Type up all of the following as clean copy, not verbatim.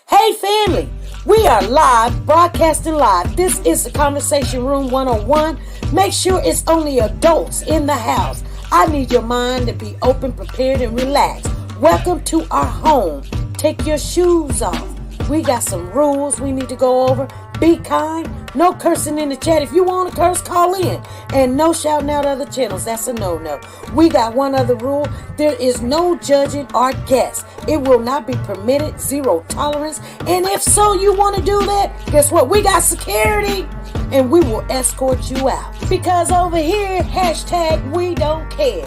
Hey family, we are live, broadcasting live. This is the Conversation Room 101. Make sure it's only adults in the house. I need your mind to be open, prepared, and relaxed. Welcome to our home. Take your shoes off. We got some rules we need to go over. Be kind. No cursing in the chat. If you want to curse, call in. And no shouting out other channels. That's a no-no. We got one other rule. There is no judging our guests. It will not be permitted. Zero tolerance. And if so, you want to do that, guess what? We got security. And we will escort you out. Because over here, hashtag we don't care.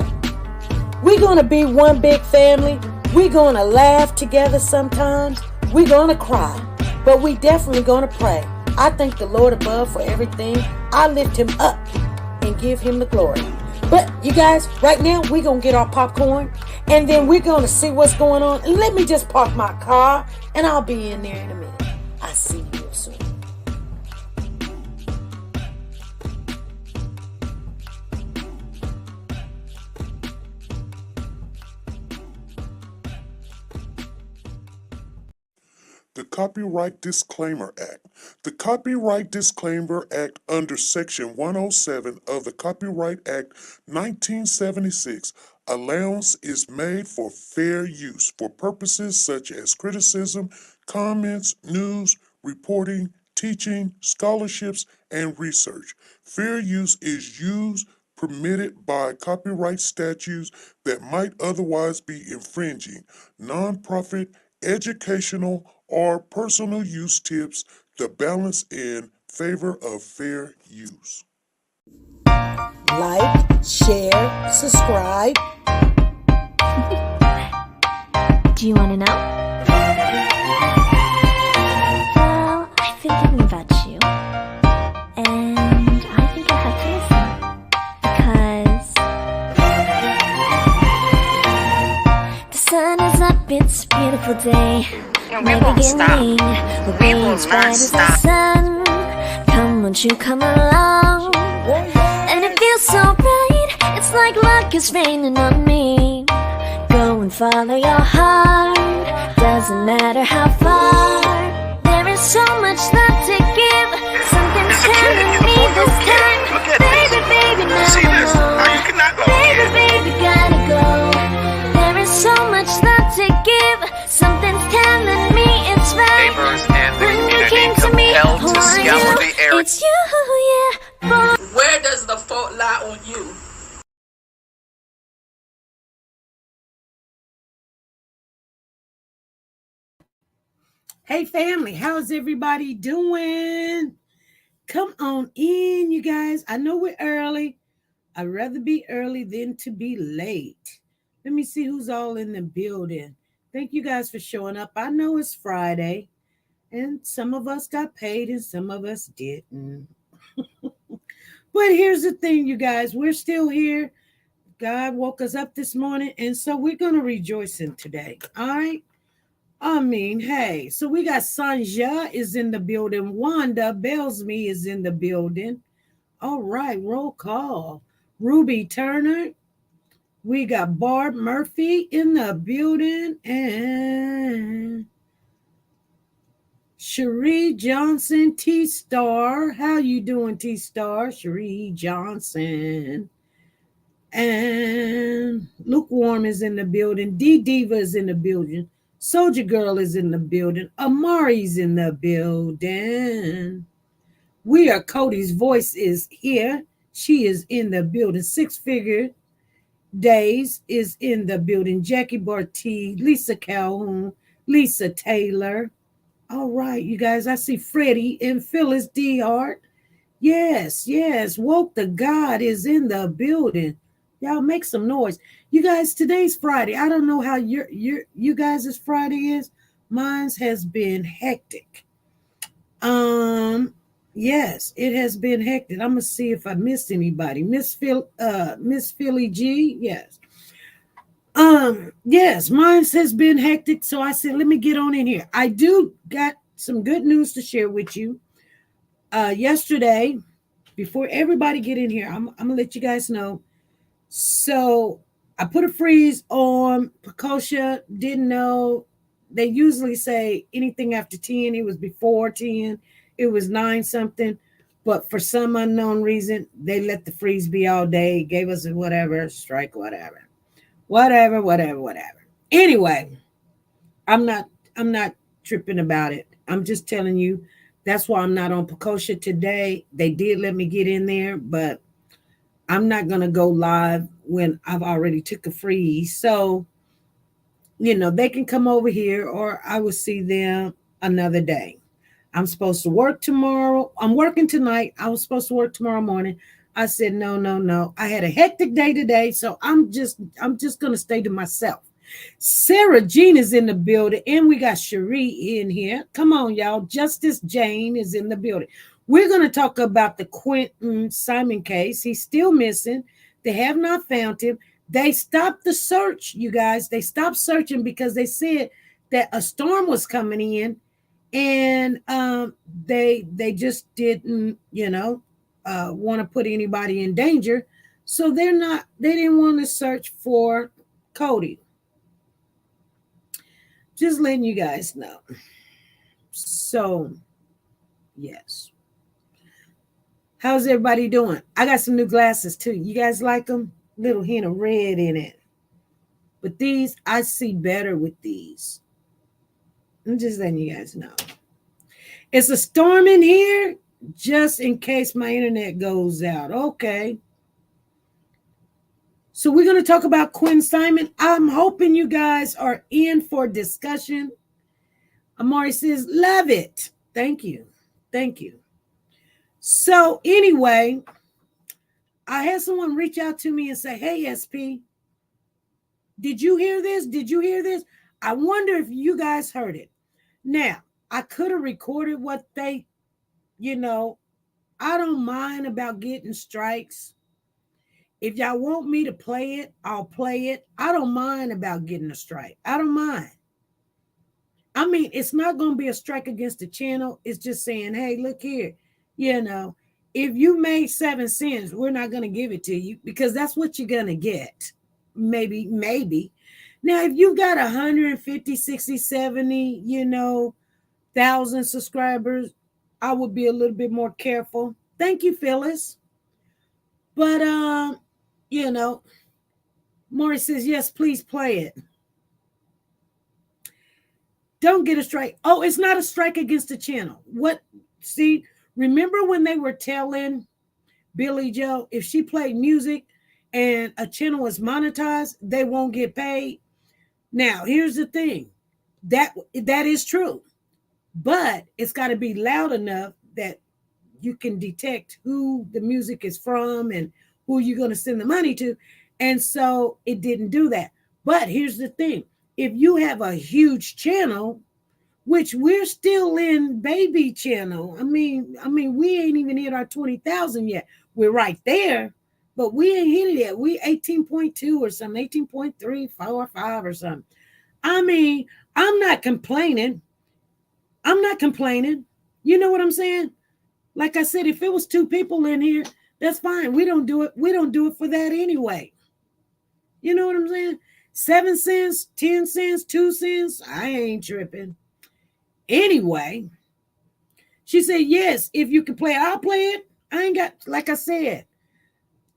We're going to be one big family. We're going to laugh together sometimes. We're going to cry. But we definitely going to pray. I thank the Lord above for everything. I lift him up and give him the glory. But you guys, right now, we're going to get our popcorn. And then we're going to see what's going on. And let me just park my car. And I'll be in there in a minute. I'll see you soon. The Copyright Disclaimer Act. The Copyright Disclaimer Act under Section 107 of the Copyright Act 1976, allowance is made for fair use for purposes such as criticism, comments, news, reporting, teaching, scholarships, and research. Fair use is used permitted by copyright statutes that might otherwise be infringing. Nonprofit, educational, or personal use tips the balance in favor of fair use. Like, share, subscribe. Do you want to know? Well, I've been thinking about you. And I think I have to listen. Because the sun is up, it's a beautiful day. And we won't stop. We will not stop. Sun. Come, won't you come along? And it feels so right. It's like luck is raining on me. Go and follow your heart. Doesn't matter how far. There is so much love to give. Something's telling me this time. Baby, baby, now See this? How you cannot go baby, again? baby, gotta go. There is so much love to give. Something's telling me it's right. Neighbors and the When you community came to me, compelled to who are scour you? the area. It's you, yeah, boy. Where does the fault lie on you? Hey family, how's everybody doing? Come on in, you guys. I know we're early. I'd rather be early than to be late. Let me see who's all in the building. Thank you guys for showing up. I know it's Friday, and some of us got paid and some of us didn't. But here's the thing, you guys. We're still here. God woke us up this morning, and so we're going to rejoice in today. All right? I mean, hey, so we got Sanja is in the building. Wanda Belsme is in the building. All right, roll call. Ruby Turner. We got Barb Murphy in the building. And Cherie Johnson, T-Star. How you doing, T-Star? Cherie Johnson. And Lukewarm is in the building. D-Diva is in the building. Soldier Girl is in the building. Amari's in the building. We are Cody's voice is here. She is in the building. Six Figure Days is in the building. Jackie Barty, Lisa Calhoun, Lisa Taylor. All right, you guys. I see Freddie and Phyllis D. Hart. Yes. Woke the God is in the building. Y'all make some noise. You guys, today's Friday. I don't know how you guys' Friday is. Mine's has been hectic. Yes, it has been hectic. I'm gonna see if I missed anybody. Miss Philly G, yes. Yes, mine has been hectic. So I said, let me get on in here. I do got some good news to share with you. Yesterday, before everybody get in here, I'm gonna let you guys know. So I put a freeze on Precosha, didn't know they usually say anything after 10. It was before 10. It was 9 something. But for some unknown reason, they let the freeze be all day, gave us a whatever, strike, whatever. Whatever. Anyway, I'm not tripping about it. I'm just telling you, that's why I'm not on Pecosha today. They did let me get in there, but I'm not going to go live when I've already took a freeze. So, they can come over here or I will see them another day. I'm supposed to work tomorrow. I'm working tonight. I was supposed to work tomorrow morning. I said, no. I had a hectic day today. So I'm just going to stay to myself. Sarah Jean is in the building, and we got Cherie in here. Come on, y'all. Justice Jane is in the building. We're going to talk about the Quinton Simon case. He's still missing. They have not found him. They stopped the search, you guys. They stopped searching because they said that a storm was coming in, and they just didn't, want to put anybody in danger. So they didn't want to search for Cody. Just letting you guys know. So, yes. How's everybody doing? I got some new glasses too. You guys like them? Little hint of red in it. But these, I see better with these. I'm just letting you guys know. It's a storm in here, just in case my internet goes out. Okay. So we're going to talk about Quinton Simon. I'm hoping you guys are in for discussion. Amari says, love it. Thank you. So anyway, I had someone reach out to me and say, hey, SP, did you hear this? I wonder if you guys heard it. Now, I could have recorded what they, I don't mind about getting strikes. If y'all want me to play it, I'll play it. I don't mind about getting a strike. I don't mind. I mean, it's not going to be a strike against the channel. It's just saying, hey, look here. If you made 7 cents, we're not going to give it to you because that's what you're going to get. Maybe. Now, if you got 150, 60, 70, 1,000 subscribers, I would be a little bit more careful. Thank you, Phyllis. But, Maury says, yes, please play it. Don't get a strike. Oh, it's not a strike against the channel. Remember when they were telling Billy Joe, if she played music and a channel was monetized, they won't get paid? Now, here's the thing. That is true. But it's got to be loud enough that you can detect who the music is from and who you're going to send the money to. And so it didn't do that. But here's the thing. If you have a huge channel, which we're still in baby channel. I mean, we ain't even hit our 20,000 yet. We're right there, but we ain't hit it yet. We 18.2 or something, 18.3, 4 or 5 or something. I mean, I'm not complaining. You know what I'm saying? Like I said, if it was 2 people in here, that's fine. We don't do it. We don't do it for that anyway. You know what I'm saying? 7 cents, 10 cents, 2 cents. I ain't tripping. Anyway, she said, yes, if you can play it, I'll play it. I ain't got, like I said,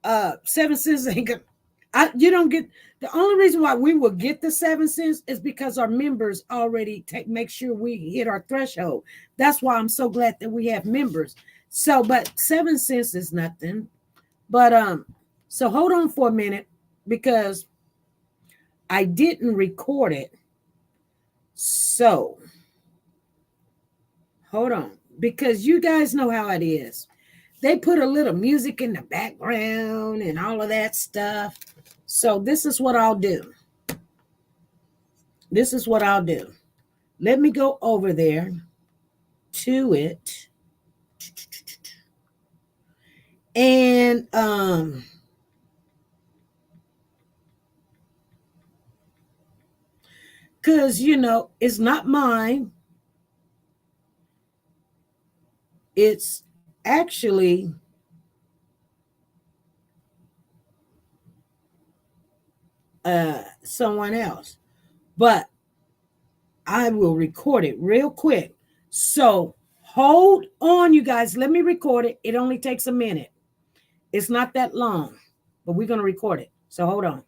7 cents ain't got, you don't get, the only reason why we will get the 7 cents is because our members already make sure we hit our threshold. That's why I'm so glad that we have members. So, but 7 cents is nothing. But, so hold on for a minute because I didn't record it. So, hold on, because you guys know how it is. They put a little music in the background and all of that stuff. So this is what I'll do. Let me go over there to it. And because it's not mine. It's actually someone else. But I will record it real quick. So hold on, you guys. Let me record it. It only takes a minute. It's not that long, but we're going to record it. So hold on.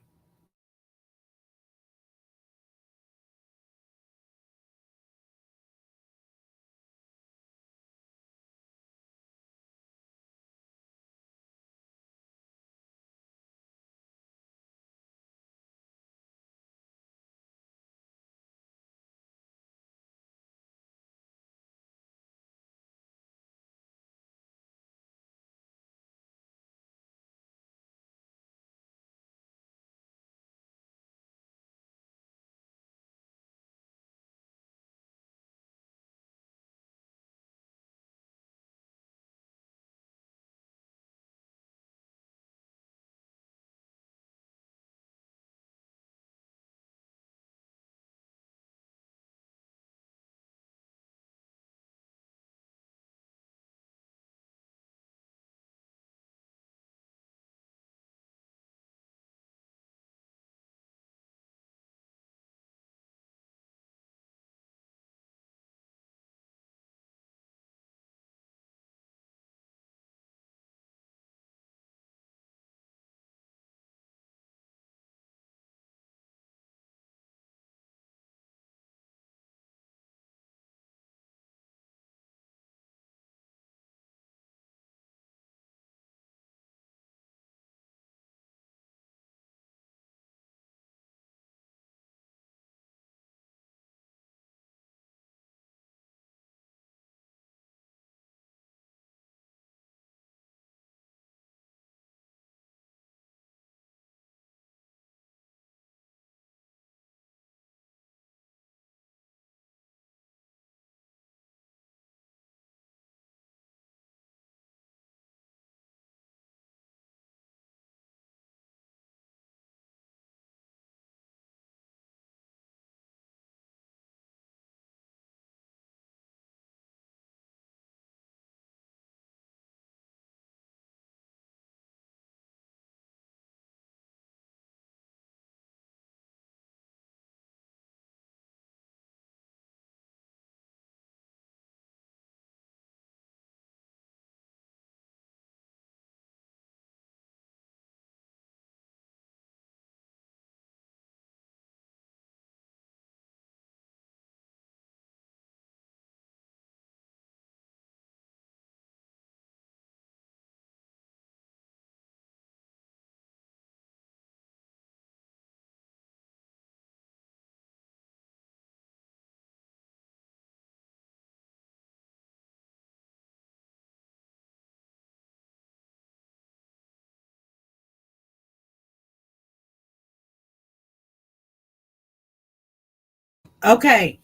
Okay.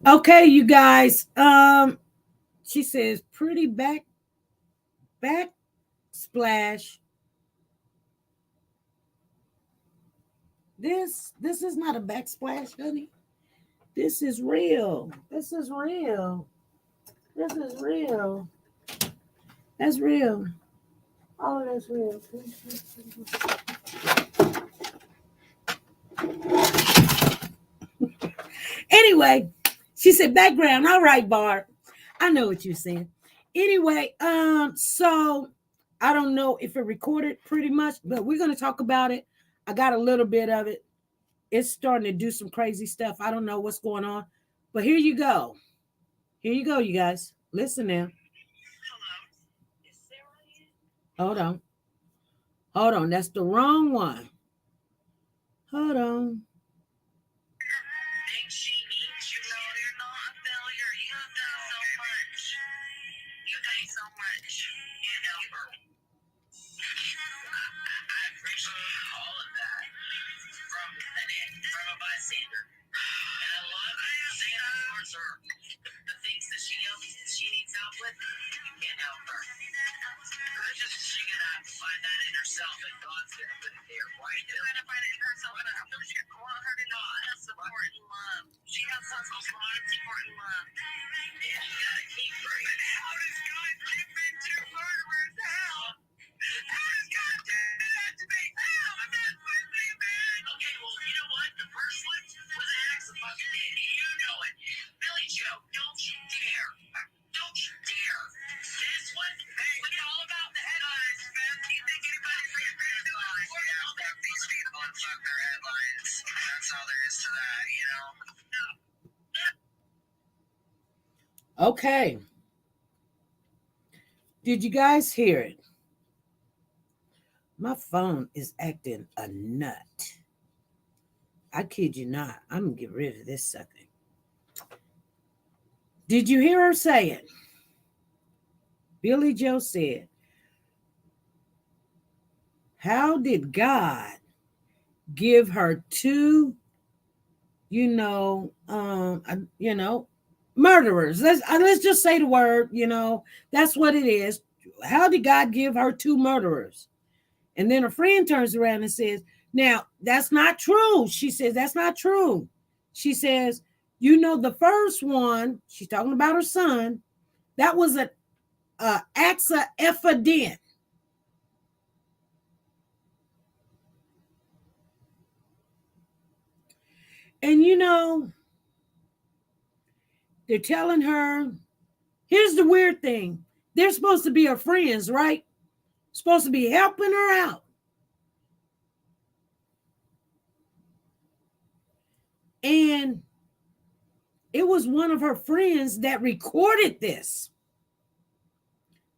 Okay, you guys. She says pretty backsplash. This is not a backsplash, honey. This is real. This is real. This is real. That's real. All of that's real. Anyway, she said background. All right, Barb. I know what you're saying. Anyway, so I don't know if it recorded pretty much, but we're gonna talk about it. I got a little bit of it. It's starting to do some crazy stuff. I don't know what's going on, but here you go. Here you go, you guys. Listen now. Hold on. Hold on. That's the wrong one. Hold on. That's all there is to that, Okay. Did you guys hear it? My phone is acting a nut. I kid you not. I'm going to get rid of this sucker. Did you hear her say it? Billy Joe said, how did God give her two, murderers? Let's just say the word, that's what it is. How did God give her two murderers? And then her friend turns around and says, now, that's not true. She says, that's not true. She says, the first one, she's talking about her son, that was an accident. And they're telling her, here's the weird thing. They're supposed to be her friends, right? Supposed to be helping her out. And it was one of her friends that recorded this,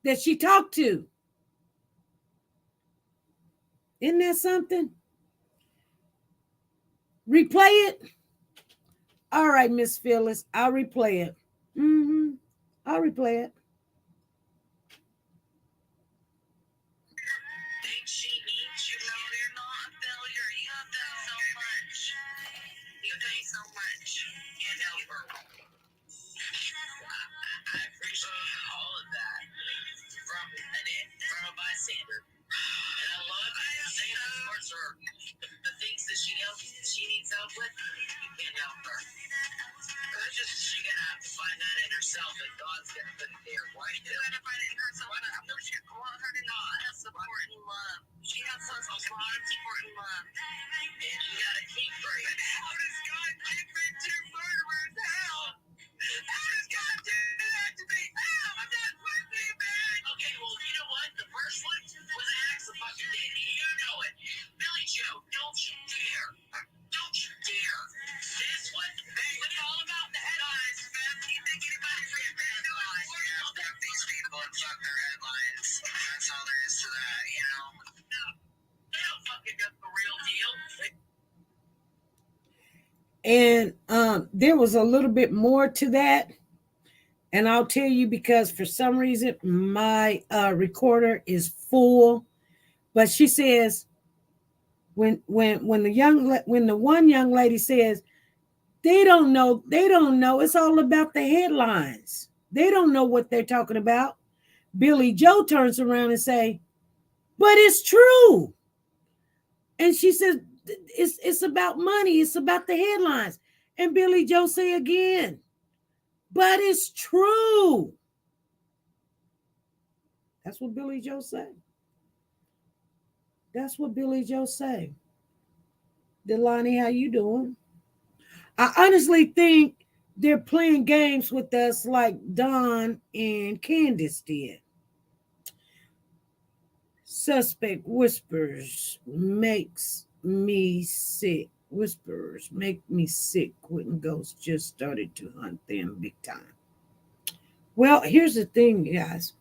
that she talked to. Isn't that something? Replay it. All right, Miss Phyllis, I'll replay it. I'll replay it. Think she needs you? No, you're not a failure. You have done so much. You've done so much. Can't help her. I appreciate all of that from a bystander. And I love saying that towards her. The things that she needs help with, you can't help her. She's gonna have to find that in herself, and God's gonna put it there. Why do you have to find it in herself? I want her to not have support and love. She has a lot of support and love. And you gotta keep praying. How does God give me two murderers? How? How does God do that to me? How? I'm not pussy, man. Okay, well, you know what? The first one was an accident. You know it. Billy Joe, don't you dare. Don't you dare. This one, it's all about the headlines, man. You think anybody's reading the headlines? We'll have these people and fuck their headlines. That's all there is to that, No, they don't fucking know the real deal. And there was a little bit more to that. And I'll tell you, because for some reason my recorder is full. But she says, when the one young lady says, they don't know, it's all about the headlines. They don't know what they're talking about. Billy Joe turns around and say, but it's true. And she says, it's about money. It's about the headlines. And Billy Joe say again, but it's true. That's what Billy Joe say. That's what Billy Joe say. Delani, how you doing? I honestly think they're playing games with us like Don and Candace did. Suspect whispers makes me sick. Whisperers make me sick. Quinton Ghost just started to hunt them big time. Well, here's the thing, guys.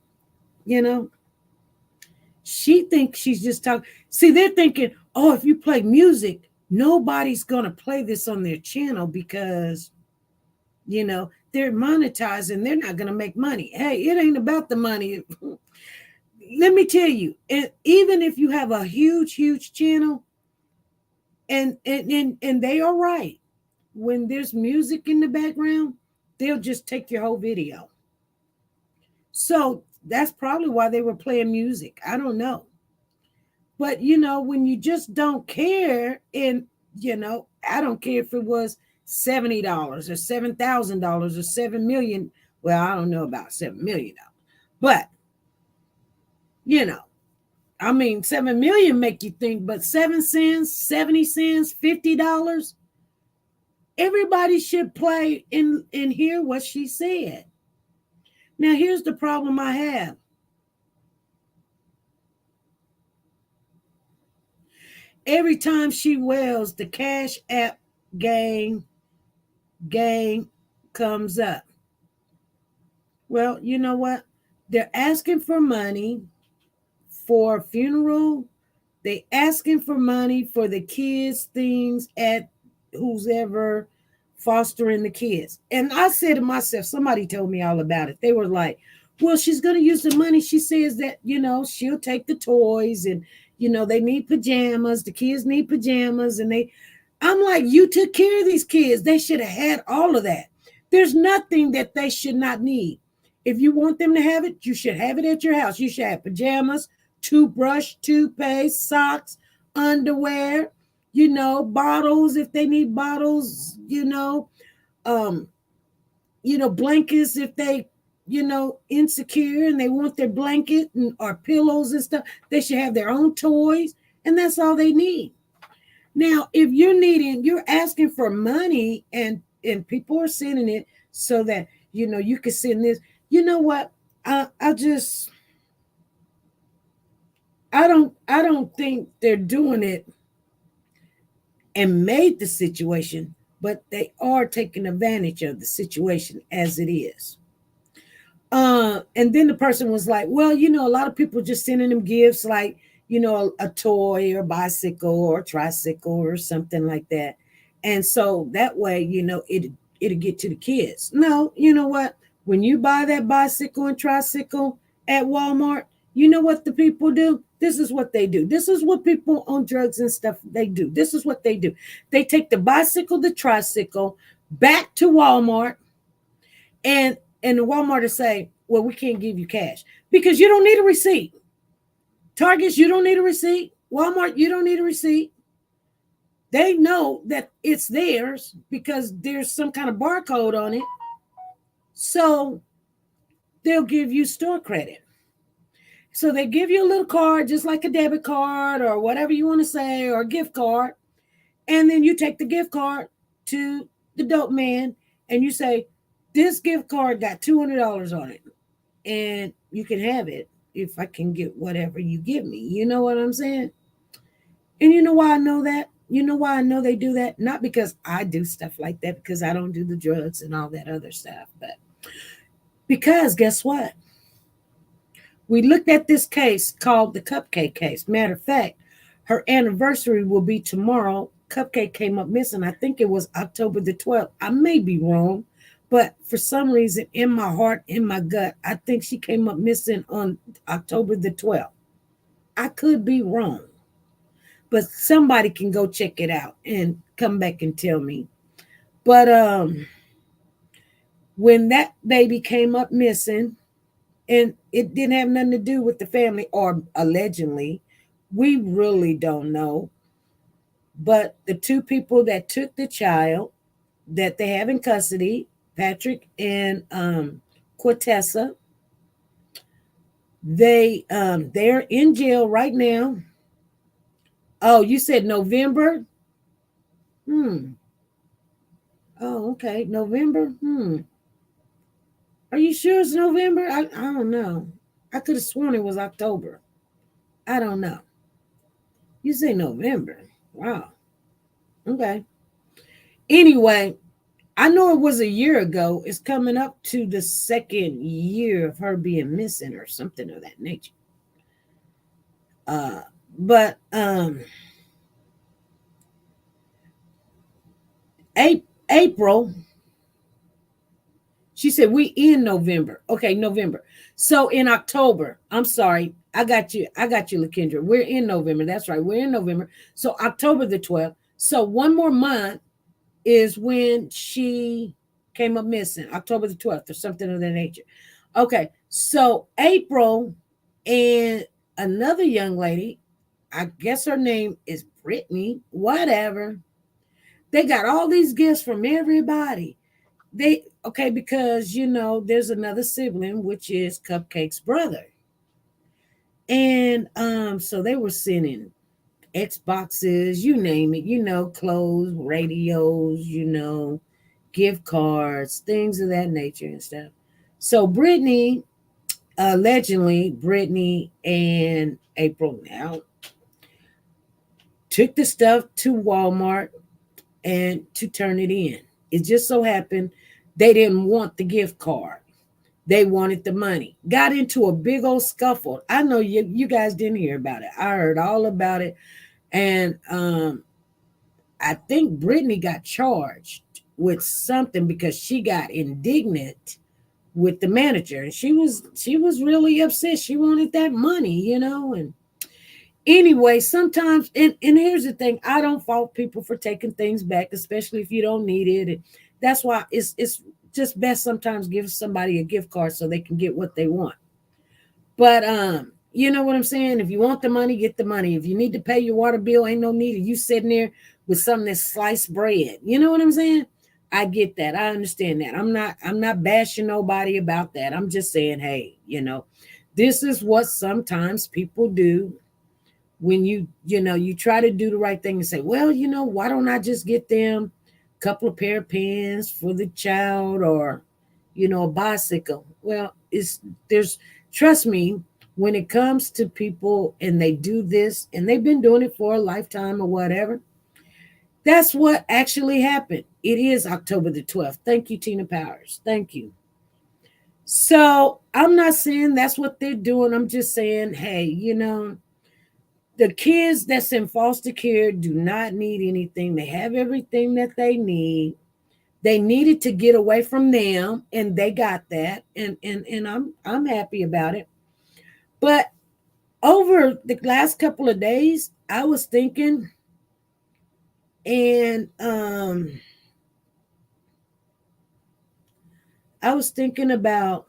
She thinks she's just talking. See, they're thinking, oh, if you play music, nobody's going to play this on their channel because, they're monetizing. They're not going to make money. Hey, it ain't about the money. Let me tell you, even if you have a huge, huge channel, and they are right, when there's music in the background, they'll just take your whole video. So that's probably why they were playing music. I don't know. But, when you just don't care, and, I don't care if it was $70 or $7,000 or $7 million. Well, I don't know about $7 million. But, 7 million make you think, but 7 cents, 70 cents, $50. Everybody should play and hear what she said. Now, here's the problem I have. Every time she wails, the Cash App gang comes up. Well, you know what? They're asking for money for a funeral. They asking for money for the kids' things at who's ever fostering the kids. And I said to myself, somebody told me all about it. They were like, well, she's going to use the money. She says that, she'll take the toys and, they need pajamas. The kids need pajamas. I'm like, you took care of these kids. They should have had all of that. There's nothing that they should not need. If you want them to have it, you should have it at your house. You should have pajamas, toothbrush, toothpaste, socks, underwear, bottles if they need bottles, blankets if they, insecure and they want their blanket or pillows and stuff. They should have their own toys, and that's all they need. Now, if you're asking for money and people are sending it so that, you can send this. You know what? I don't think they're doing it and made the situation, but they are taking advantage of the situation as it is. And then the person was like, well, a lot of people just sending them gifts like, a toy or bicycle or tricycle or something like that. And so that way, it'll get to the kids. No, you know what? When you buy that bicycle and tricycle at Walmart, you know what the people do? This is what they do. This is what people on drugs and stuff, they do. This is what they do. They take the bicycle, the tricycle back to Walmart, and the Walmart will say, well, we can't give you cash because you don't need a receipt. Targets, you don't need a receipt. Walmart, you don't need a receipt. They know that it's theirs because there's some kind of barcode on it. So they'll give you store credit. So they give you a little card, just like a debit card or whatever you want to say, or a gift card. And then you take the gift card to the dope man and you say, this gift card got $200 on it. And you can have it if I can get whatever you give me. You know what I'm saying? And you know why I know that? You know why I know they do that? Not because I do stuff like that, because I don't do the drugs and all that other stuff, but because guess what? We looked at this case called the Cupcake case. Matter of fact, her anniversary will be tomorrow. Cupcake came up missing. I think it was October the 12th. I may be wrong, but for some reason in my heart, in my gut, I think she came up missing on October the 12th. I could be wrong, but somebody can go check it out and come back and tell me. But when that baby came up missing, and it didn't have nothing to do with the family, or allegedly, we really don't know. But the two people that took the child that they have in custody, Patrick and Quintessa, they're in jail right now. Oh, you said November? Oh, okay. November? Are you sure it's November? I don't know. I could have sworn it was October. I don't know. You say November. Wow. Okay. Anyway, I know it was a year ago. It's coming up to the second year of her being missing or something of that nature. But April, she said we in November. Okay, November. So in October, I'm sorry, I got you, LaKendra. We're in November. That's right. We're in November. So October the 12th. So one more month is when she came up missing, October the 12th or something of that nature. Okay, so April and another young lady, I guess her name is Brittany, whatever. They got all these gifts from everybody. Because there's another sibling, which is Cupcake's brother. And so they were sending Xboxes, you name it, clothes, radios, gift cards, things of that nature and stuff. So Brittany, allegedly, Brittany and April now took the stuff to Walmart and to turn it in. It just so happened they didn't want the gift card. They wanted the money. Got into a big old scuffle. I know you guys didn't hear about it. I heard all about it. And I think Brittany got charged with something because she got indignant with the manager. And she was really upset. She wanted that money, and anyway, sometimes, and here's the thing, I don't fault people for taking things back, especially if you don't need it. And that's why it's just best sometimes give somebody a gift card so they can get what they want. But you know what I'm saying? If you want the money, get the money. If you need to pay your water bill, ain't no need of you sitting there with something that's sliced bread. You know what I'm saying? I get that. I understand that. I'm not bashing nobody about that. I'm just saying, hey, this is what sometimes people do when you try to do the right thing and say, well, why don't I just get them a couple of pair of pants for the child, or a bicycle? Well, trust me, when it comes to people and they do this and they've been doing it for a lifetime or whatever, that's what actually happened. It is October the 12th. Thank you, Tina Powers. Thank you. So I'm not saying that's what they're doing. I'm just saying, hey, the kids that's in foster care do not need anything. They have everything that they need. They needed to get away from them, and they got that. And I'm happy about it. But over the last couple of days, I was thinking, and I was thinking about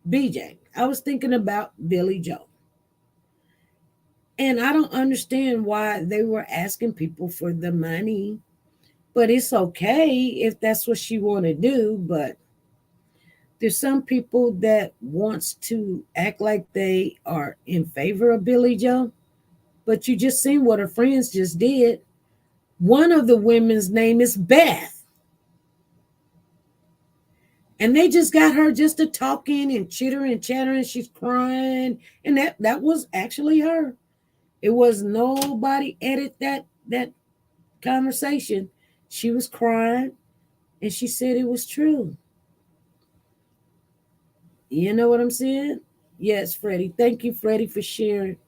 BJ. I was thinking about Billy Joe. And I don't understand why they were asking people for the money. But it's okay if that's what she want to do. But there's some people that wants to act like they are in favor of Billy Joe. But you just seen what her friends just did. One of the women's name is Beth. And they just got her just to talking and chittering and chattering. She's crying. And that was actually her. It was nobody edit that conversation. She was crying and she said it was true. You know what I'm saying? Yes, Freddie. Thank you, Freddie, for sharing.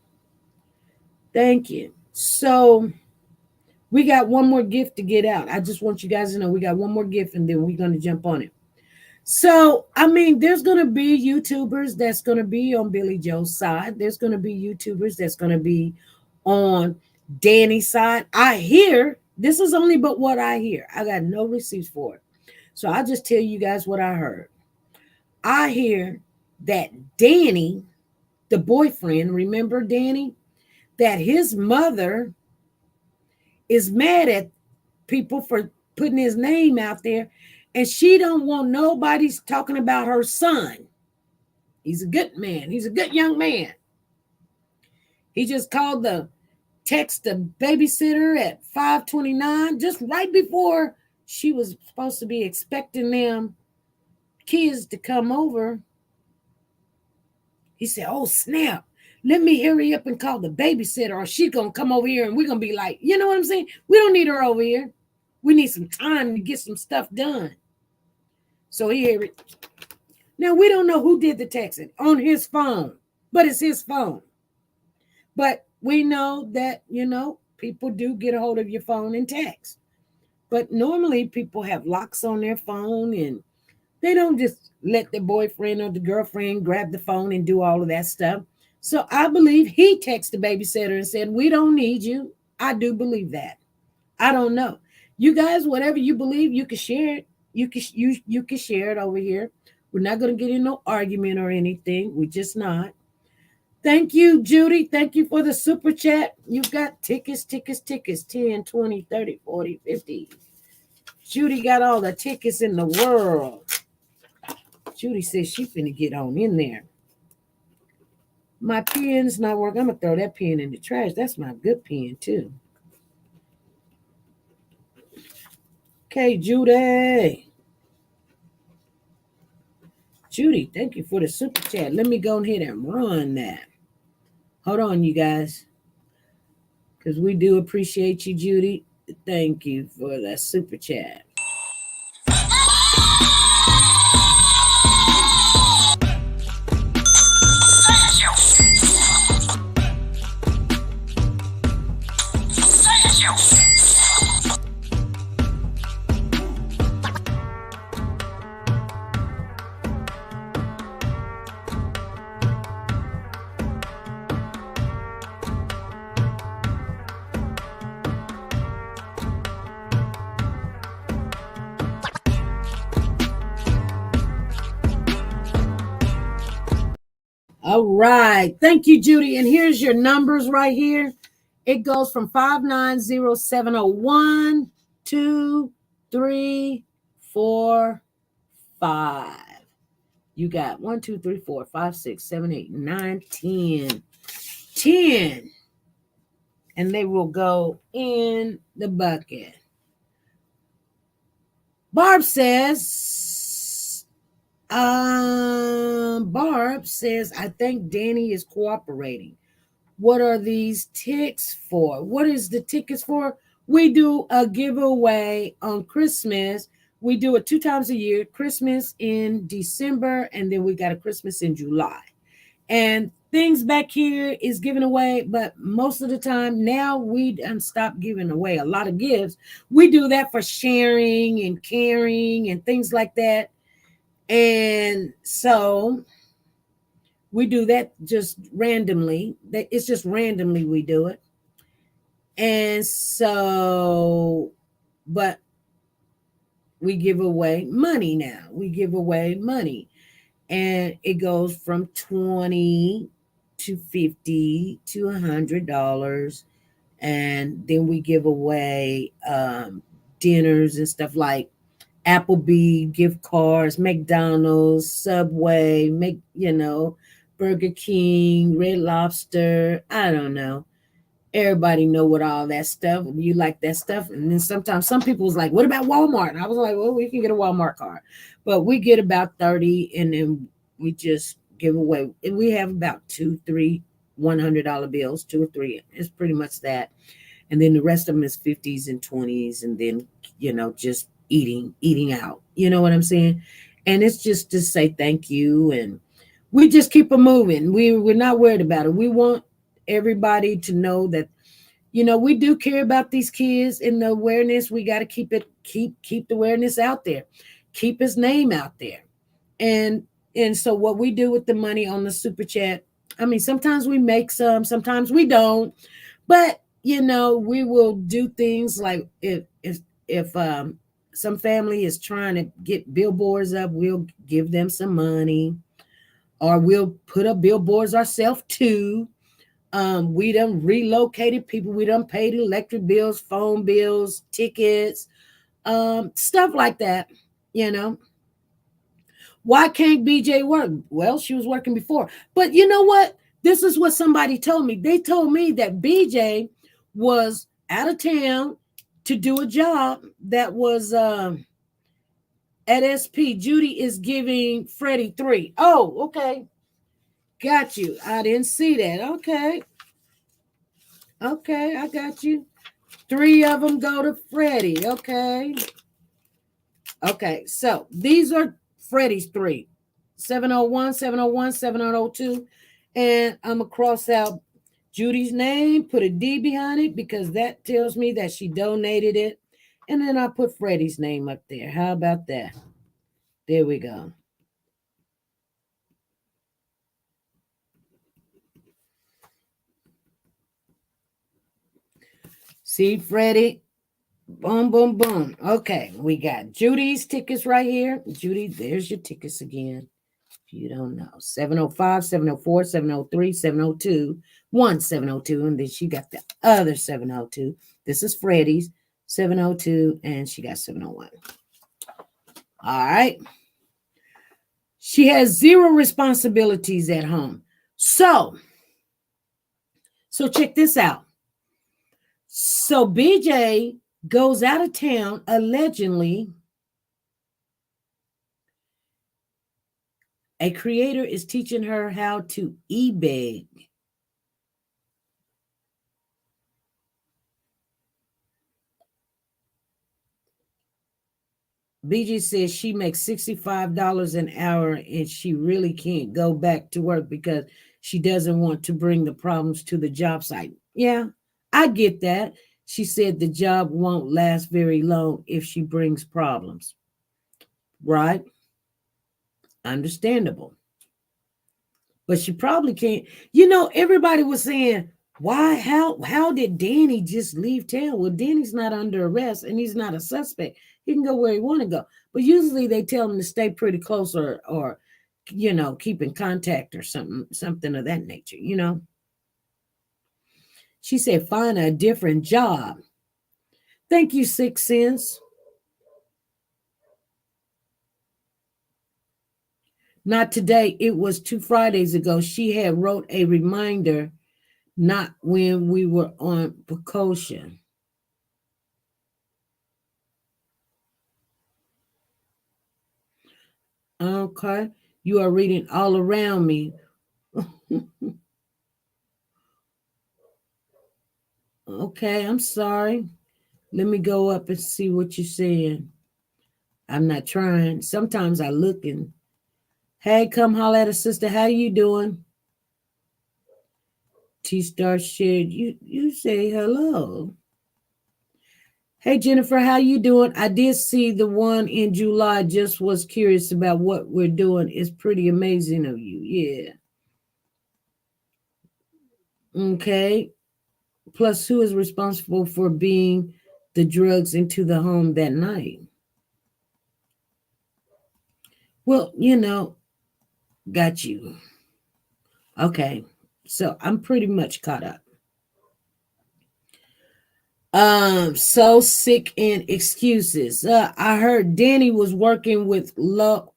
Thank you. So we got one more gift to get out. I just want you guys to know we got one more gift and then we're going to jump on it. So, there's going to be YouTubers that's going to be on Billy Joe's side. There's going to be YouTubers that's going to be on Danny's side. I hear, this is only but what I hear. I got no receipts for it. So I'll just tell you guys what I heard. I hear that Danny, the boyfriend, remember Danny? That his mother is mad at people for putting his name out there. And she don't want nobody talking about her son. He's a good man. He's a good young man. He just called the babysitter at 5:29, just right before she was supposed to be expecting them kids to come over. He said, oh, snap. Let me hurry up and call the babysitter or she's going to come over here and we're going to be like, you know what I'm saying? We don't need her over here. We need some time to get some stuff done. So here, now we don't know who did the texting on his phone, but it's his phone. But we know that, people do get a hold of your phone and text. But normally people have locks on their phone and they don't just let the boyfriend or the girlfriend grab the phone and do all of that stuff. So I believe he texted the babysitter and said, we don't need you. I do believe that. I don't know. You guys, whatever you believe, you can share it. You can share it over here. We're not going to get in no argument or anything. We're just not. Thank you, Judy. Thank you for the super chat. You've got tickets, 10, 20, 30, 40, 50. Judy got all the tickets in the world. Judy says she finna get on in there. My pen's not working. I'm going to throw that pen in the trash. That's my good pen, too. Okay, Judy. Judy, thank you for the super chat. Let me go ahead and run that. Hold on, you guys. Because we do appreciate you, Judy. Thank you for that super chat. All right. Thank you, Judy. And here's your numbers right here. It goes from 590-701, 2, 3, 4, 5. You got 1, 2, 3, 4, 5, 6, 7, 8, 9, 10. 10. And they will go in the bucket. Barb says, I think Danny is cooperating. What are these ticks for? What is the tickets for? We do a giveaway on Christmas. We do it 2 times a year, Christmas in December, and then we got a Christmas in July. And things back here is given away, but most of the time now we stop giving away a lot of gifts. We do that for sharing and caring and things like that. And so we do that just randomly. It's just randomly we do it. And so, but we give away money now. We give away money. And it goes from $20 to $50 to $100. And then we give away dinners and stuff like Applebee gift cards, McDonald's, Subway, Burger King, Red Lobster. I don't know. Everybody know what all that stuff. You like that stuff. And then sometimes some people was like, what about Walmart? And I was like, well, we can get a Walmart card. But we get about 30 and then we just give away. And we have about 2, 3 $100 bills, 2 or 3. It's pretty much that. And then the rest of them is 50s and 20s. And then, just eating out. You know what I'm saying? And it's just to say thank you. And we just keep it moving. We're not worried about it. We want everybody to know that, we do care about these kids and the awareness. We got to keep the awareness out there, keep his name out there. And so what we do with the money on the super chat, I mean, sometimes we make some, sometimes we don't, but we will do things like if some family is trying to get billboards up, we'll give them some money, or we'll put up billboards ourselves too. We done relocated people. We done paid electric bills, phone bills, tickets, stuff like that, Why can't BJ work? Well, she was working before. But you know what? This is what somebody told me. They told me that BJ was out of town to do a job that was at SP. Judy is giving Freddie 3. Oh, okay. Got you. I didn't see that. Okay, I got you. 3 of them go to Freddie. Okay, so these are Freddie's 3. 701, 701, 702. And I'm going to cross out Judy's name, put a D behind it because that tells me that she donated it. And then I'll put Freddie's name up there. How about that? There we go. See, Freddie? Boom, boom, boom. Okay, we got Judy's tickets right here. Judy, there's your tickets again. If you don't know, 705, 704, 703, 702, 1702. And then she got the other 702. This is Freddie's 702, and she got 701. All right. She has 0 responsibilities at home. So check this out. So BJ goes out of town, allegedly. A creator is teaching her how to e-beg. BG says she makes $65 an hour and she really can't go back to work because she doesn't want to bring the problems to the job site. Yeah, I get that. She said the job won't last very long if she brings problems. Right? Understandable. But she probably can't. Everybody was saying, why, how did Danny just leave town? Well, Danny's not under arrest and he's not a suspect. He can go where he want to go. But usually they tell him to stay pretty close or keep in contact or something of that nature, She said, find a different job. Thank you, 6 Cents. Not today. It was 2 Fridays ago. She had wrote a reminder, not when we were on vacation. Okay. You are reading all around me. Okay, I'm sorry. Let me go up and see what you're saying. I'm not trying. Sometimes I look and, hey, come holler at a sister. How you doing? T-Star shared. You say hello. Hey, Jennifer, how you doing? I did see the one in July. Just was curious about what we're doing. It's pretty amazing of you. Yeah. Okay. Plus, who is responsible for being the drugs into the home that night? Well, got you. Okay. So I'm pretty much caught up. So sick and excuses. I heard Danny was working with law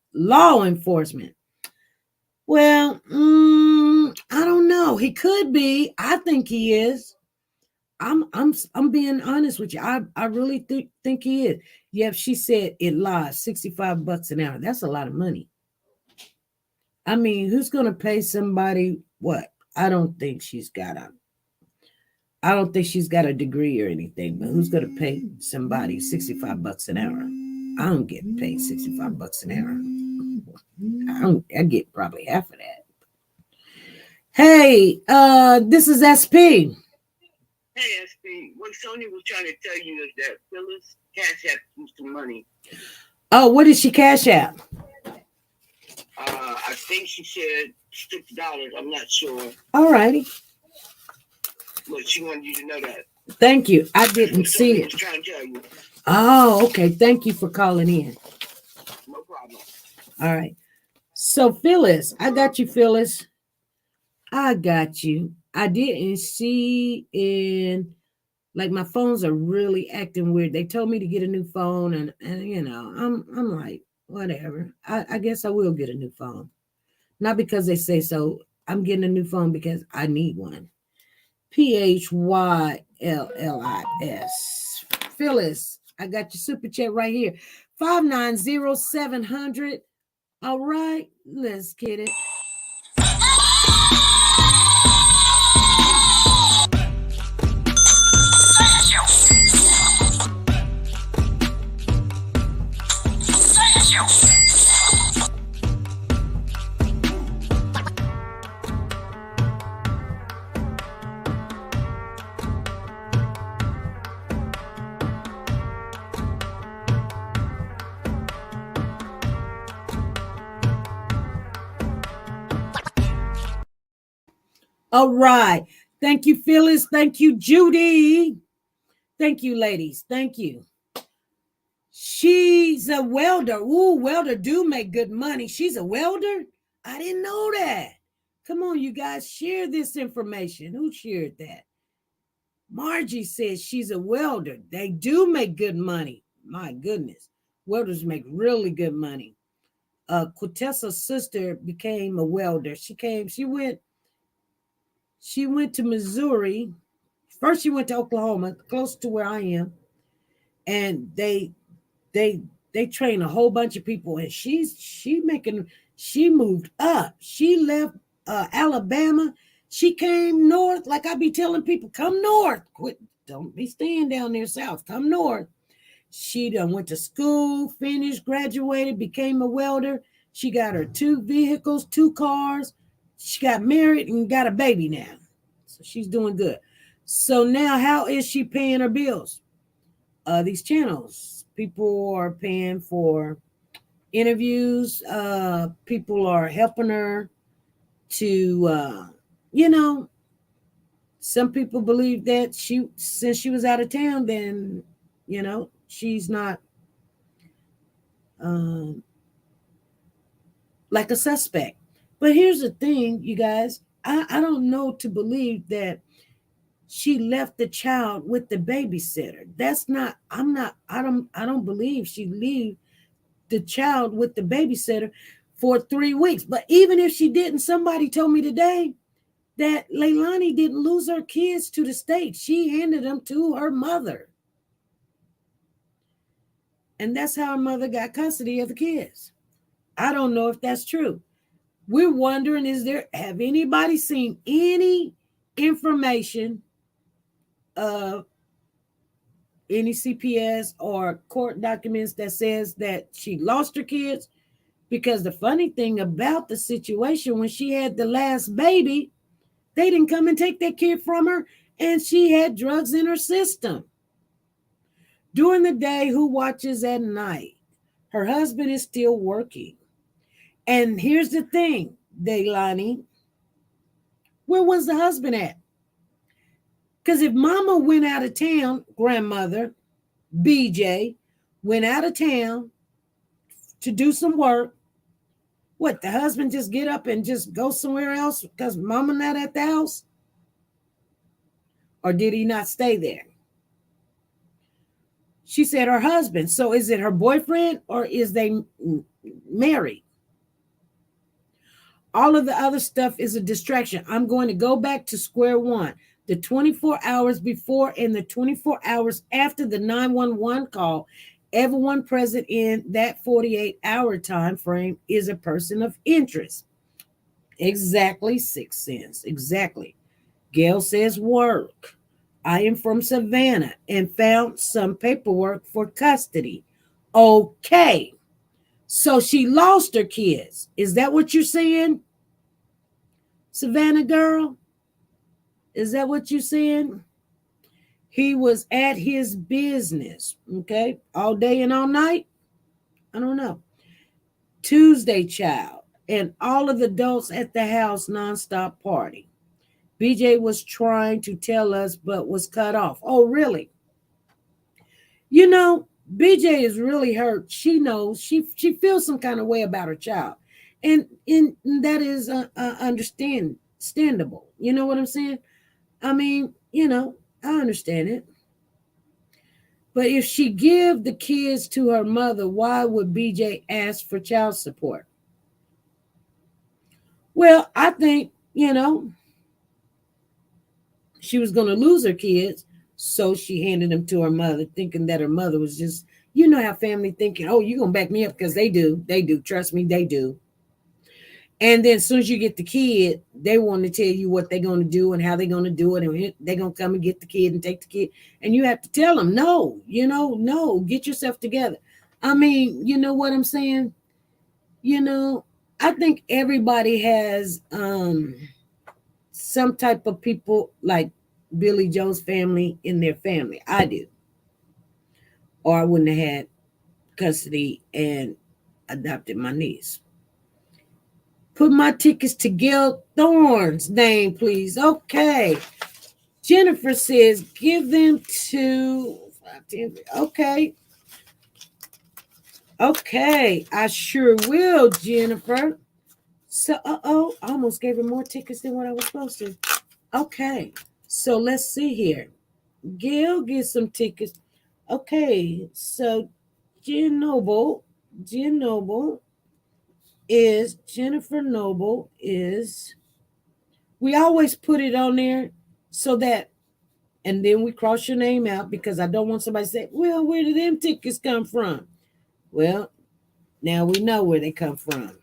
enforcement. Well, I don't know. He could be. I think he is. I'm being honest with you. I really think he is. Yep, she said it live, $65 an hour. That's a lot of money. I mean, who's gonna pay somebody what? I don't think she's got a degree or anything, but who's gonna pay somebody $65 an hour? I don't get paid $65 an hour. I get probably half of that. Hey, this is SP. Hey, SP, what Sony was trying to tell you is that Phyllis cash app some money. Oh, what did she cash app? I think she said $6. I'm not sure. All righty. But she wanted you to know that. Thank you. I didn't see it. Was trying to tell you. Oh, okay. Thank you for calling in. No problem. All right. So, Phyllis, I got you, Phyllis. I got you. I didn't see in, like, my phones are really acting weird. They told me to get a new phone, and I'm like, whatever. I guess I will get a new phone. Not because they say so. I'm getting a new phone because I need one. PHYLLIS. Phyllis, I got your super chat right here. 590-700. All right, let's get it. All right. Thank you, Phyllis. Thank you, Judy. Thank you, ladies. Thank you. She's a welder. Ooh, welder do make good money. She's a welder? I didn't know that. Come on, you guys, share this information. Who shared that? Margie says she's a welder. They do make good money. My goodness. Welders make really good money. Quintessa's sister became a welder. She went to Missouri. First, she went to Oklahoma, close to where I am. And they train a whole bunch of people. And she moved up. She left Alabama. She came north. Like I be telling people, come north. Don't be staying down there south. Come north. She done went to school, finished, graduated, became a welder. She got her 2 vehicles, 2 cars. She got married and got a baby now. So she's doing good. So now how is she paying her bills? These channels. People are paying for interviews. People are helping her to, some people believe that since she was out of town, then, she's not like a suspect. But here's the thing, you guys. I don't know to believe that she left the child with the babysitter. I don't believe she leave the child with the babysitter for 3 weeks. But even if she didn't, somebody told me today that Leilani didn't lose her kids to the state. She handed them to her mother. And that's how her mother got custody of the kids. I don't know if that's true. We're wondering, have anybody seen any information of any CPS or court documents that says that she lost her kids? Because the funny thing about the situation, when she had the last baby, they didn't come and take that kid from her, and she had drugs in her system. During the day, who watches at night? Her husband is still working. And here's the thing, Leilani, where was the husband at? Because if mama went out of town, grandmother, BJ, went out of town to do some work, what, the husband just get up and just go somewhere else because mama not at the house? Or did he not stay there? She said her husband. So is it her boyfriend or is they married? All of the other stuff is a distraction. I'm going to go back to square one. The 24 hours before and the 24 hours after the 911 call, everyone present in that 48-hour time frame is a person of interest. Exactly, 6 cents. Exactly. Gail says work. I am from Savannah and found some paperwork for custody. Okay. So she lost her kids. Is that what you're saying? Savannah girl? Is that what you're saying? He was at his business, okay? All day and all night? I don't know. Tuesday child and all of the adults at the house nonstop party. BJ was trying to tell us but was cut off. Oh, really? BJ is really hurt. She knows. She feels some kind of way about her child. And that is understandable. You know what I'm saying? I mean, I understand it. But if she give the kids to her mother, why would BJ ask for child support? Well, I think, she was going to lose her kids, so she handed them to her mother, thinking that her mother was just, how family thinking, oh, you're going to back me up because they do. They do. Trust me, they do. And then as soon as you get the kid, they want to tell you what they're going to do and how they're going to do it. And they're going to come and get the kid and take the kid. And you have to tell them, no, no, get yourself together. I mean, you know what I'm saying? I think everybody has some type of people like Billy Joe's family in their family. I do. Or I wouldn't have had custody and adopted my niece. Put my tickets to Gail Thorne's name, please. Okay. Jennifer says, give them to... Okay. Okay. I sure will, Jennifer. So, I almost gave her more tickets than what I was supposed to. Okay. So, let's see here. Gail gets some tickets. Okay. So, Jennifer Noble is, we always put it on there so that, and then we cross your name out because I don't want somebody to say, well, where did them tickets come from? Well, now we know where they come from.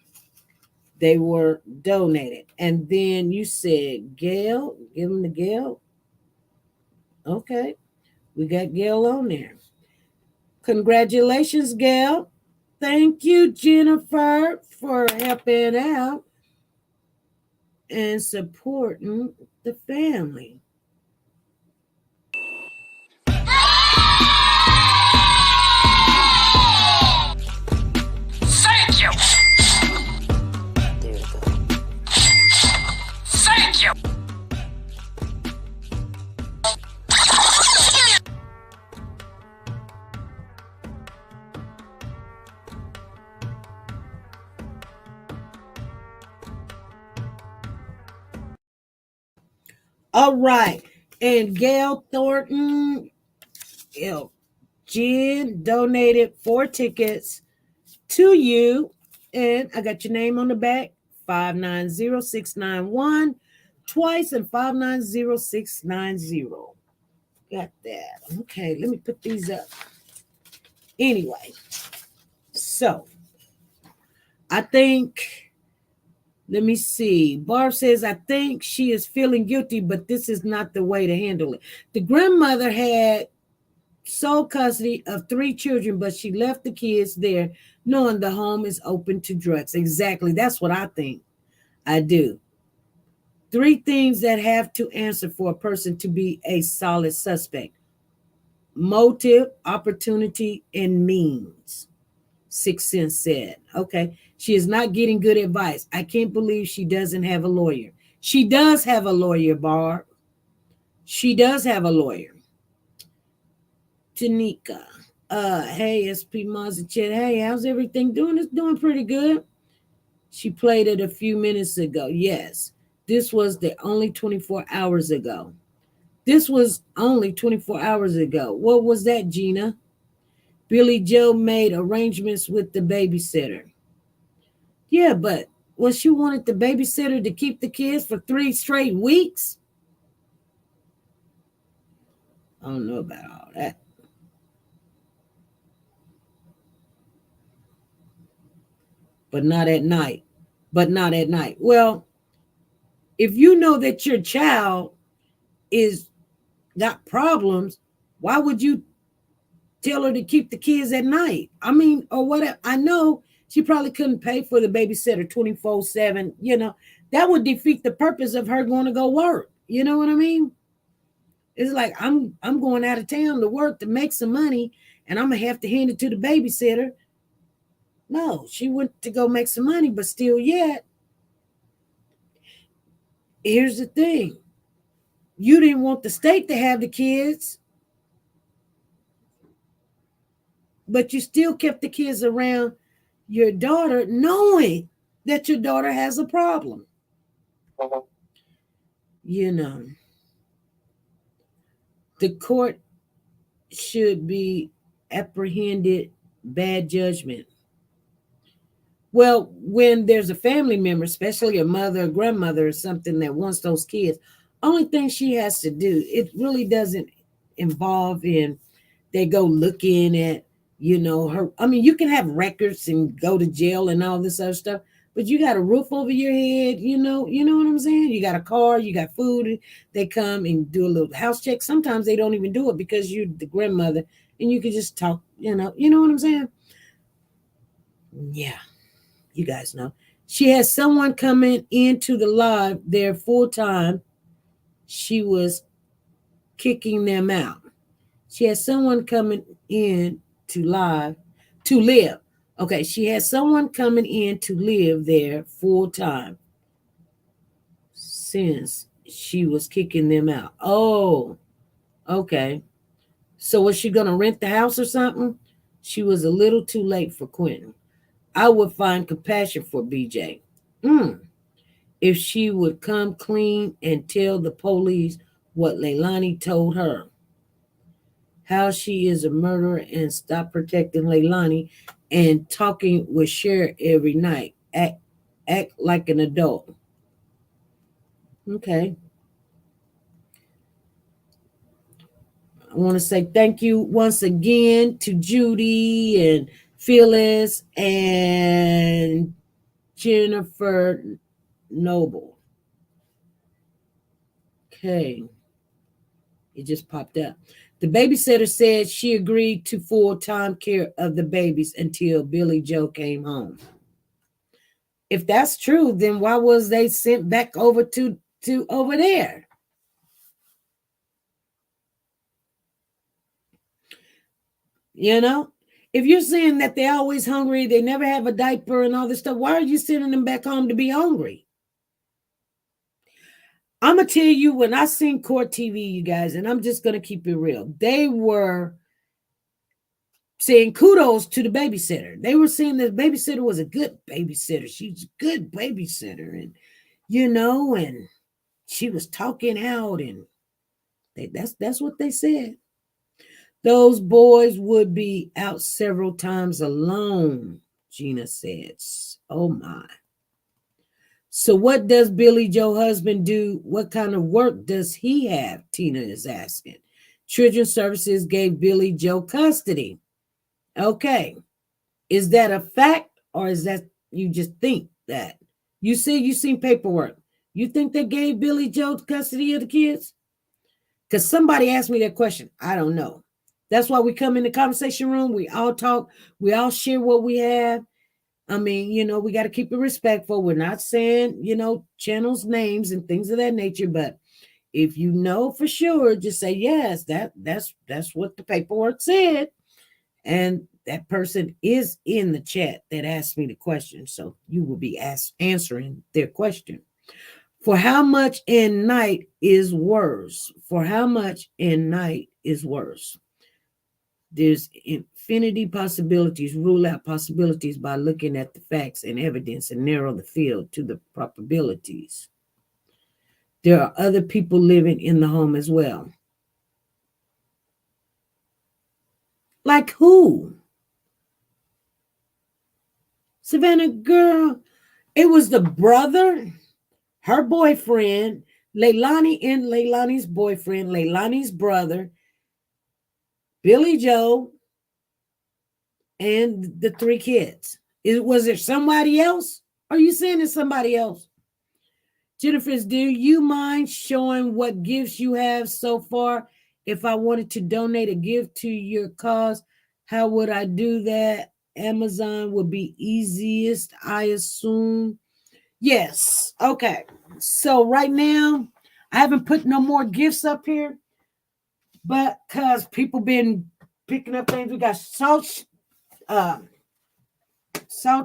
They were donated. And then you said, Gail, give them to Gail. Okay. We got Gail on there. Congratulations, Gail. Thank you, Jennifer, for helping out and supporting the family. Thank you. There we go. Thank you. All right. And Gail Thornton, Jen donated 4 tickets to you. And I got your name on the back, 590691, twice, and 590690. Got that. Okay, let me put these up. Anyway, so I think, let me see. Barb says, I think she is feeling guilty, but this is not the way to handle it. The grandmother had sole custody of 3 children, but she left the kids there knowing the home is open to drugs. Exactly. That's what I think. I do. 3 things that have to answer for a person to be a solid suspect: motive, opportunity, and means. Sixth Sense said. Okay. She is not getting good advice. I can't believe she doesn't have a lawyer. She does have a lawyer, Barb. She does have a lawyer. TeNika. Hey, SP Mazda Chet. Hey, how's everything doing? It's doing pretty good. She played it a few minutes ago. Yes. This was the only 24 hours ago. This was only 24 hours ago. What was that, Gina? Billy Joe made arrangements with the babysitter. Yeah, but was she wanted the babysitter to keep the kids for 3 straight weeks? I don't know about all that. But not at night. Well, if you know that your child is got problems, why would you tell her to keep the kids at night? I mean, or whatever. I know she probably couldn't pay for the babysitter 24/7. That would defeat the purpose of her going to go work. You know what I mean? It's like I'm going out of town to work to make some money, and I'm gonna have to hand it to the babysitter. No, she went to go make some money, but still yet. Here's the thing. You didn't want the state to have the kids, but you still kept the kids around your daughter, knowing that your daughter has a problem. The court should be apprehended bad judgment. Well, when there's a family member, especially a mother or grandmother or something that wants those kids, only thing she has to do, it really doesn't involve in they go looking at, her. I mean, you can have records and go to jail and all this other stuff, but you got a roof over your head, you know what I'm saying? You got a car, you got food. They come and do a little house check. Sometimes they don't even do it because you're the grandmother and you can just talk, you know what I'm saying? Yeah. You guys know. She has someone coming into the live there full time. She was kicking them out. She has someone coming in to live to live. Okay, she has someone coming in to live there full time since she was kicking them out. Oh, okay. So was she going to rent the house or something? She was a little too late for Quinton. I would find compassion for BJ. If she would come clean and tell the police what Leilani told her. How she is a murderer and stop protecting Leilani and talking with Cher every night. Act like an adult. Okay. I want to say thank you once again to Judy and Phyllis and Jennifer Noble. Okay. It just popped up. The babysitter said she agreed to full-time care of the babies until Billy Joe came home. If that's true, then why was they sent back over to over there? You know, if you're saying that they're always hungry, they never have a diaper and all this stuff, why are you sending them back home to be hungry? I'm going to tell you, when I seen Court TV, you guys, and I'm just going to keep it real, they were saying kudos to the babysitter. They were saying that the babysitter was a good babysitter. She's a good babysitter. And, you know, and she was talking out, and that's what they said. Those boys would be out several times alone, Gina says. Oh, my. So what does Billy Joe's husband do? What kind of work does he have? Tina is asking. Children's Services gave Billy Joe custody. Okay. Is that a fact, or is that you just think that? You see, you seen paperwork. You think they gave Billy Joe custody of the kids? Because somebody asked me that question. I don't know. That's why we come in the conversation room. We all talk. We all share what we have. I mean, you know, we got to keep it respectful. We're not saying, you know, channels, names, and things of that nature. But if you know for sure, just say, yes, that's what the paperwork said. And that person is in the chat that asked me the question. So you will be answering their question. For how much in night is worse? For how much in night is worse? There's infinity possibilities. Rule out possibilities by looking at the facts and evidence and narrow the field to the probabilities. There are other people living in the home as well. Like who? Savannah, girl, it was the brother, her boyfriend, Leilani and Leilani's boyfriend, Leilani's brother, Billy Joe, and the three kids. Was there somebody else? Are you saying it's somebody else? Jennifer's, do you mind showing what gifts you have so far? If I wanted to donate a gift to your cause, how would I do that? Amazon would be easiest, I assume. Yes. Okay. So right now, I haven't put no more gifts up here, but because people been picking up things, we got salt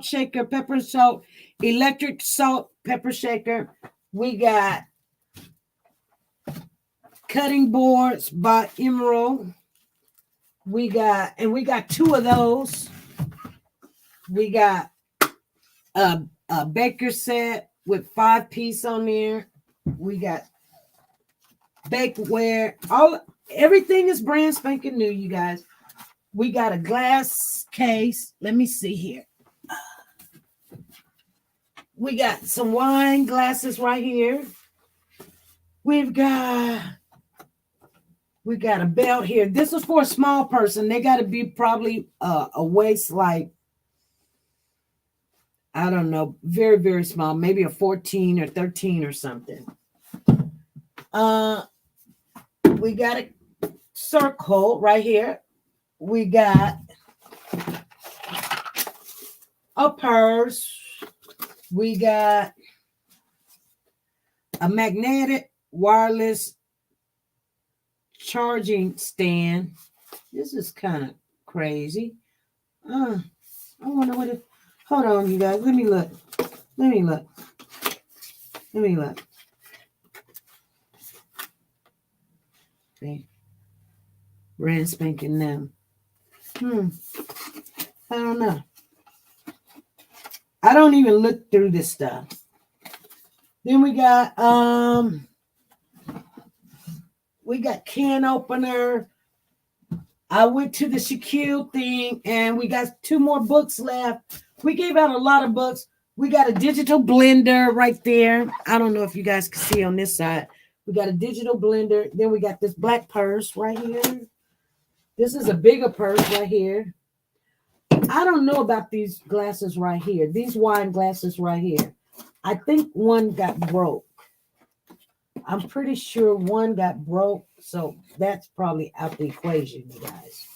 shaker, pepper salt, electric salt pepper shaker. We got cutting boards by Emerald. We got two of those. We got a baker set with 5-piece on there. We got bakeware. Everything is brand spanking new, you guys. We got a glass case. Let me see here. We got some wine glasses right here. We got a belt here. This is for a small person. They got to be probably a waist like, I don't know, very, very small, maybe a 14 or 13 or something. We got a circle right here. We got a purse. We got a magnetic wireless charging stand. This is kind of crazy. I wonder what it. Hold on, you guys. Let me look. See, brand spanking now. I don't know. I don't even look through this stuff. Then we got can opener. I went to the Shaquille thing, and we got 2 more books left. We gave out a lot of books. We got a digital blender right there. I don't know if you guys can see on this side. We got a digital blender. Then we got this black purse right here. This is a bigger purse right here. I don't know about these glasses right here. These wine glasses right here. I think one got broke. I'm pretty sure one got broke, so that's probably out the equation, you guys.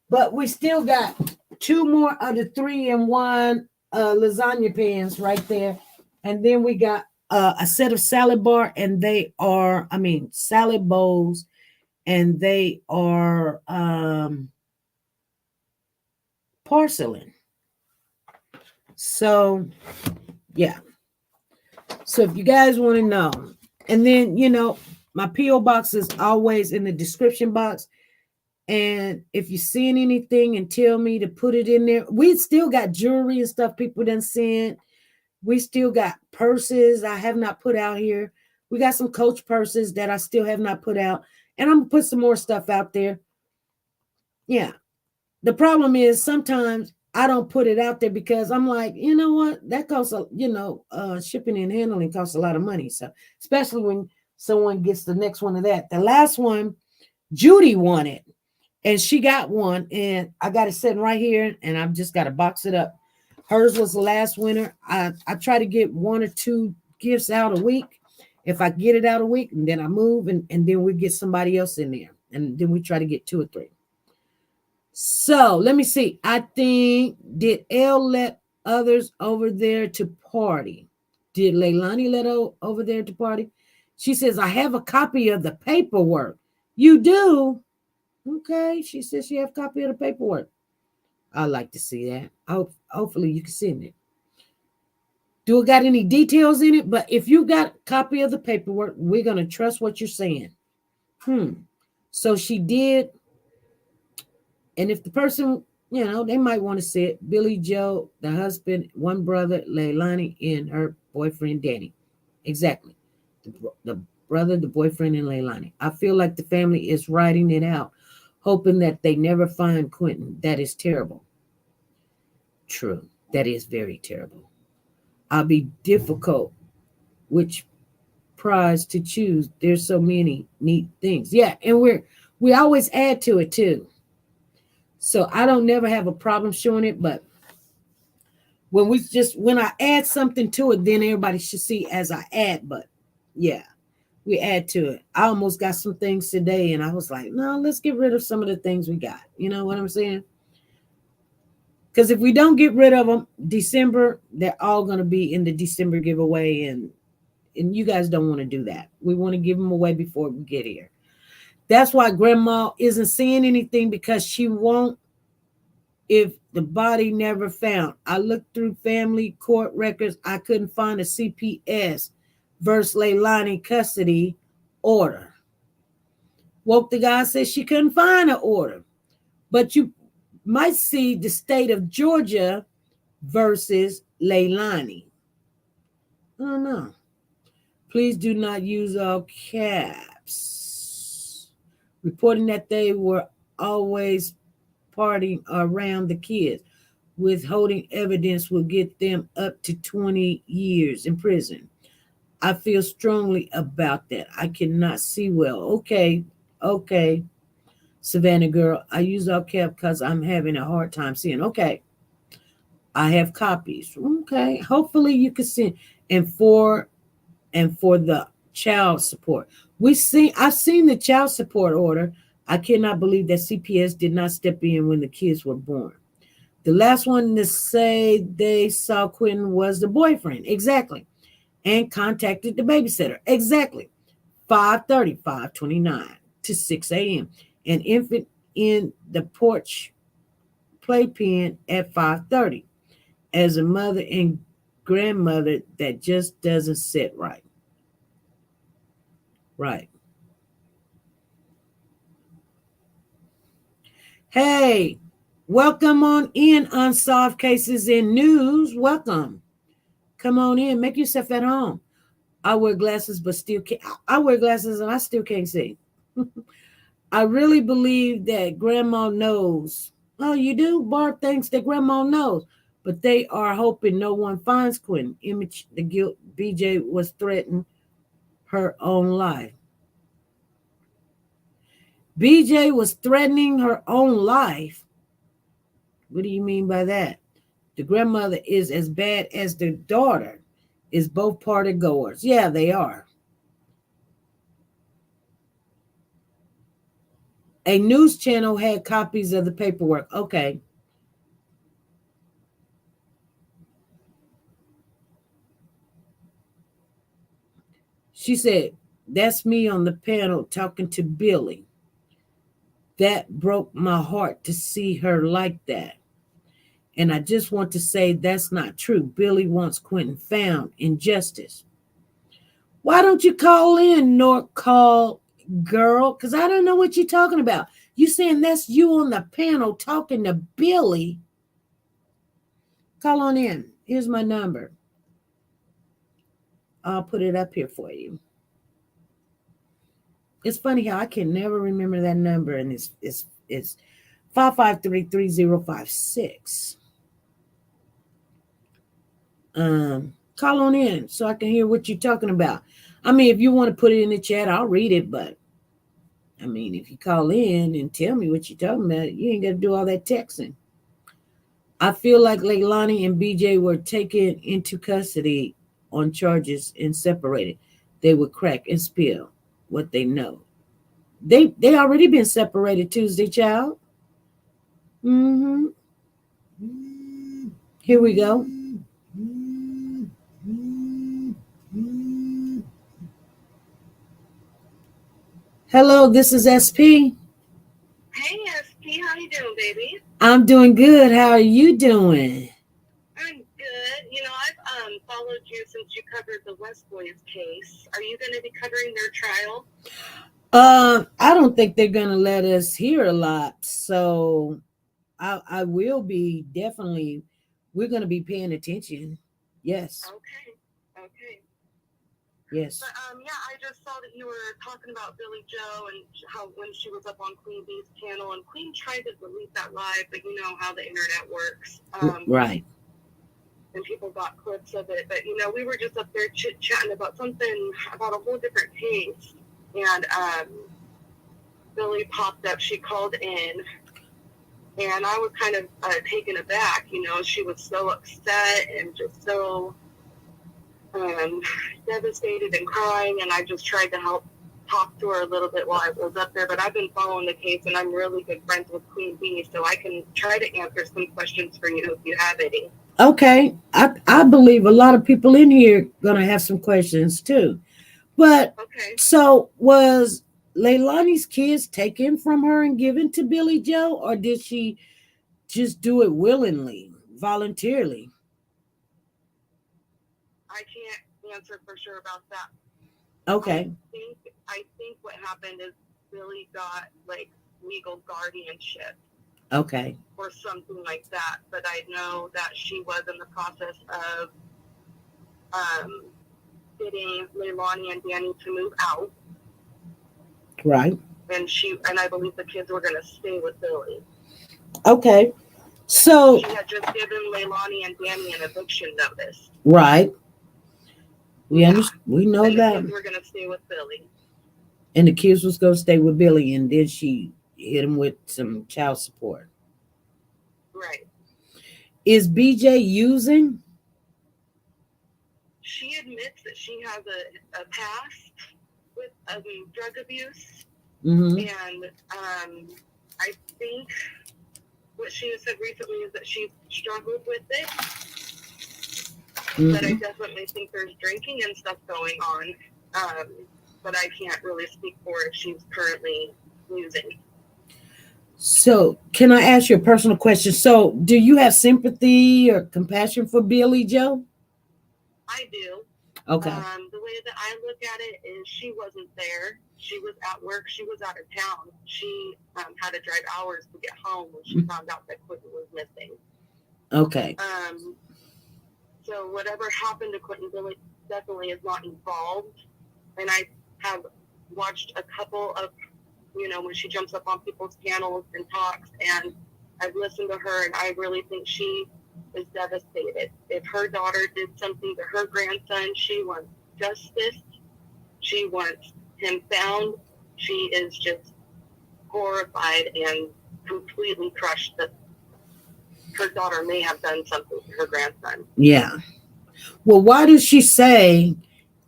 But we still got 2 more of the 3-in-1 lasagna pans right there. And then we got a set of salad bar, and they are, salad bowls, and they are porcelain. So, yeah. So if you guys want to know, and then, my P.O. box is always in the description box. And if you're seeing anything and tell me to put it in there, we still got jewelry and stuff people done sent. We still got purses I have not put out here. We got some Coach purses that I still have not put out. And I'm going to put some more stuff out there. Yeah. The problem is sometimes I don't put it out there because I'm like, you know what? That costs, shipping and handling costs a lot of money. So especially when someone gets the next one of that. The last one, Judy wanted. And she got one, and I got it sitting right here, and I've just got to box it up. Hers was the last winner. I try to get 1 or 2 gifts out a week. If I get it out a week, and then I move, and then we get somebody else in there. And then we try to get 2 or 3. So let me see. I think, did Elle let others over there to party? Did Leilani let over there to party? She says, I have a copy of the paperwork. You do? Okay, she says she have a copy of the paperwork. I'd like to see that. Hopefully you can send it. Do it got any details in it? But if you got a copy of the paperwork, we're going to trust what you're saying. So she did. And if the person, they might want to see it. Billy Joe, the husband, one brother, Leilani, and her boyfriend, Danny. Exactly. The brother, the boyfriend, and Leilani. I feel like the family is writing it out, hoping that they never find Quinton. That is terrible. True. That is very terrible. I'll be difficult which prize to choose. There's so many neat things. Yeah, and we always add to it too. So I don't never have a problem showing it, but when I add something to it, then everybody should see as I add. But yeah, we add to it. I almost got some things today, and I was like, no, let's get rid of some of the things we got. You know what I'm saying? Because if we don't get rid of them, December, they're all going to be in the December giveaway, and you guys don't want to do that. We want to give them away before we get here. That's why Grandma isn't saying anything, because she won't if the body never found. I looked through family court records. I couldn't find a CPS versus Leilani custody order. Woke the guy said she couldn't find an order. But you might see the state of Georgia versus Leilani. I don't know. Please do not use all caps. Reporting that they were always partying around the kids. Withholding evidence will get them up to 20 years in prison. I feel strongly about that. I cannot see well. Okay. Savannah girl, I use all cap because I'm having a hard time seeing. Okay. I have copies. Okay. Hopefully you can see. And for the child support. I've seen the child support order. I cannot believe that CPS did not step in when the kids were born. The last one to say they saw Quinton was the boyfriend. Exactly. And contacted the babysitter. Exactly. 5:30, 5:29 to 6 a.m. An infant in the porch playpen at 5:30. As a mother and grandmother, that just doesn't sit right. Right. Hey, welcome on in, Unsolved Cases in News. Welcome. Come on in. Make yourself at home. I wear glasses, but still can't. I wear glasses and I still can't see. I really believe that Grandma knows. Oh, you do? Barb thinks that Grandma knows. But they are hoping no one finds Quinton. Image the guilt. BJ was threatening her own life. BJ was threatening her own life. What do you mean by that? The grandmother is as bad as the daughter. Is both party goers. Yeah, they are. A news channel had copies of the paperwork. Okay. She said, that's me on the panel talking to Billy. That broke my heart to see her like that. And I just want to say that's not true. Billy wants Quinton found in justice. Why don't you call in, North Call girl? Because I don't know what you're talking about. You saying that's you on the panel talking to Billy? Call on in. Here's my number. I'll put it up here for you. It's funny how I can never remember that number, and it's 553-3056. Call on in so I can hear what you're talking about. I mean, if you want to put it in the chat, I'll read it, but I mean, if you call in and tell me what you're talking about, you ain't got to do all that texting. I feel like Leilani and BJ were taken into custody on charges and separated. They would crack and spill what they know. They already been separated Tuesday, child. Mm-hmm. Here we go. Hello, this is SP. Hey, SP, how you doing, baby? I'm doing good. How are you doing? I'm good. You know, I've followed you since you covered the West Boys case. Are you going to be covering their trial? I don't think they're going to let us hear a lot. So I will be definitely, we're going to be paying attention. Yes. Okay. Yes. But yeah, I just saw that you were talking about Billy Joe and how when she was up on Queen Bee's channel, and Queen tried to delete that live, but you know how the internet works. Right. And people got clips of it, but you know, we were just up there chit-chatting about something, about a whole different case, and Billy popped up. She called in, and I was kind of taken aback. You know, she was so upset and just so devastated and crying, and I just tried to help talk to her a little bit while I was up there. But I've been following the case, and I'm really good friends with Queen Bee, so I can try to answer some questions for you if you have any. Okay. I believe a lot of people in here going to have some questions too. But okay. So was Leilani's kids taken from her and given to Billy Joe, or did she just do it willingly, voluntarily? I can't answer for sure about that. Okay. I think what happened is Billy got like legal guardianship. Okay. Or something like that. But I know that she was in the process of getting Leilani and Danny to move out. Right. And I believe the kids were going to stay with Billy. Okay. So she had just given Leilani and Danny an eviction notice. Right. We know and that. The kids were going to stay with Billy. And the kids was going to stay with Billy, and then she hit him with some child support. Right. Is BJ using? She admits that she has a past with drug abuse. Mm-hmm. And I think what she has said recently is that she's struggled with it. Mm-hmm. But I definitely think there's drinking and stuff going on. But I can't really speak for if she's currently using. So can I ask you a personal question? So do you have sympathy or compassion for Billy Joe? I do. Okay. The way that I look at it is she wasn't there. She was at work. She was out of town. She had to drive hours to get home when she found out that Quinton was missing. Okay. So whatever happened to Quinton, Billy definitely is not involved. And I have watched a couple of, when she jumps up on people's panels and talks, and I've listened to her, and I really think she is devastated. If her daughter did something to her grandson, she wants justice. She wants him found. She is just horrified and completely crushed that her daughter may have done something to her grandson. Yeah. Well, why does she say,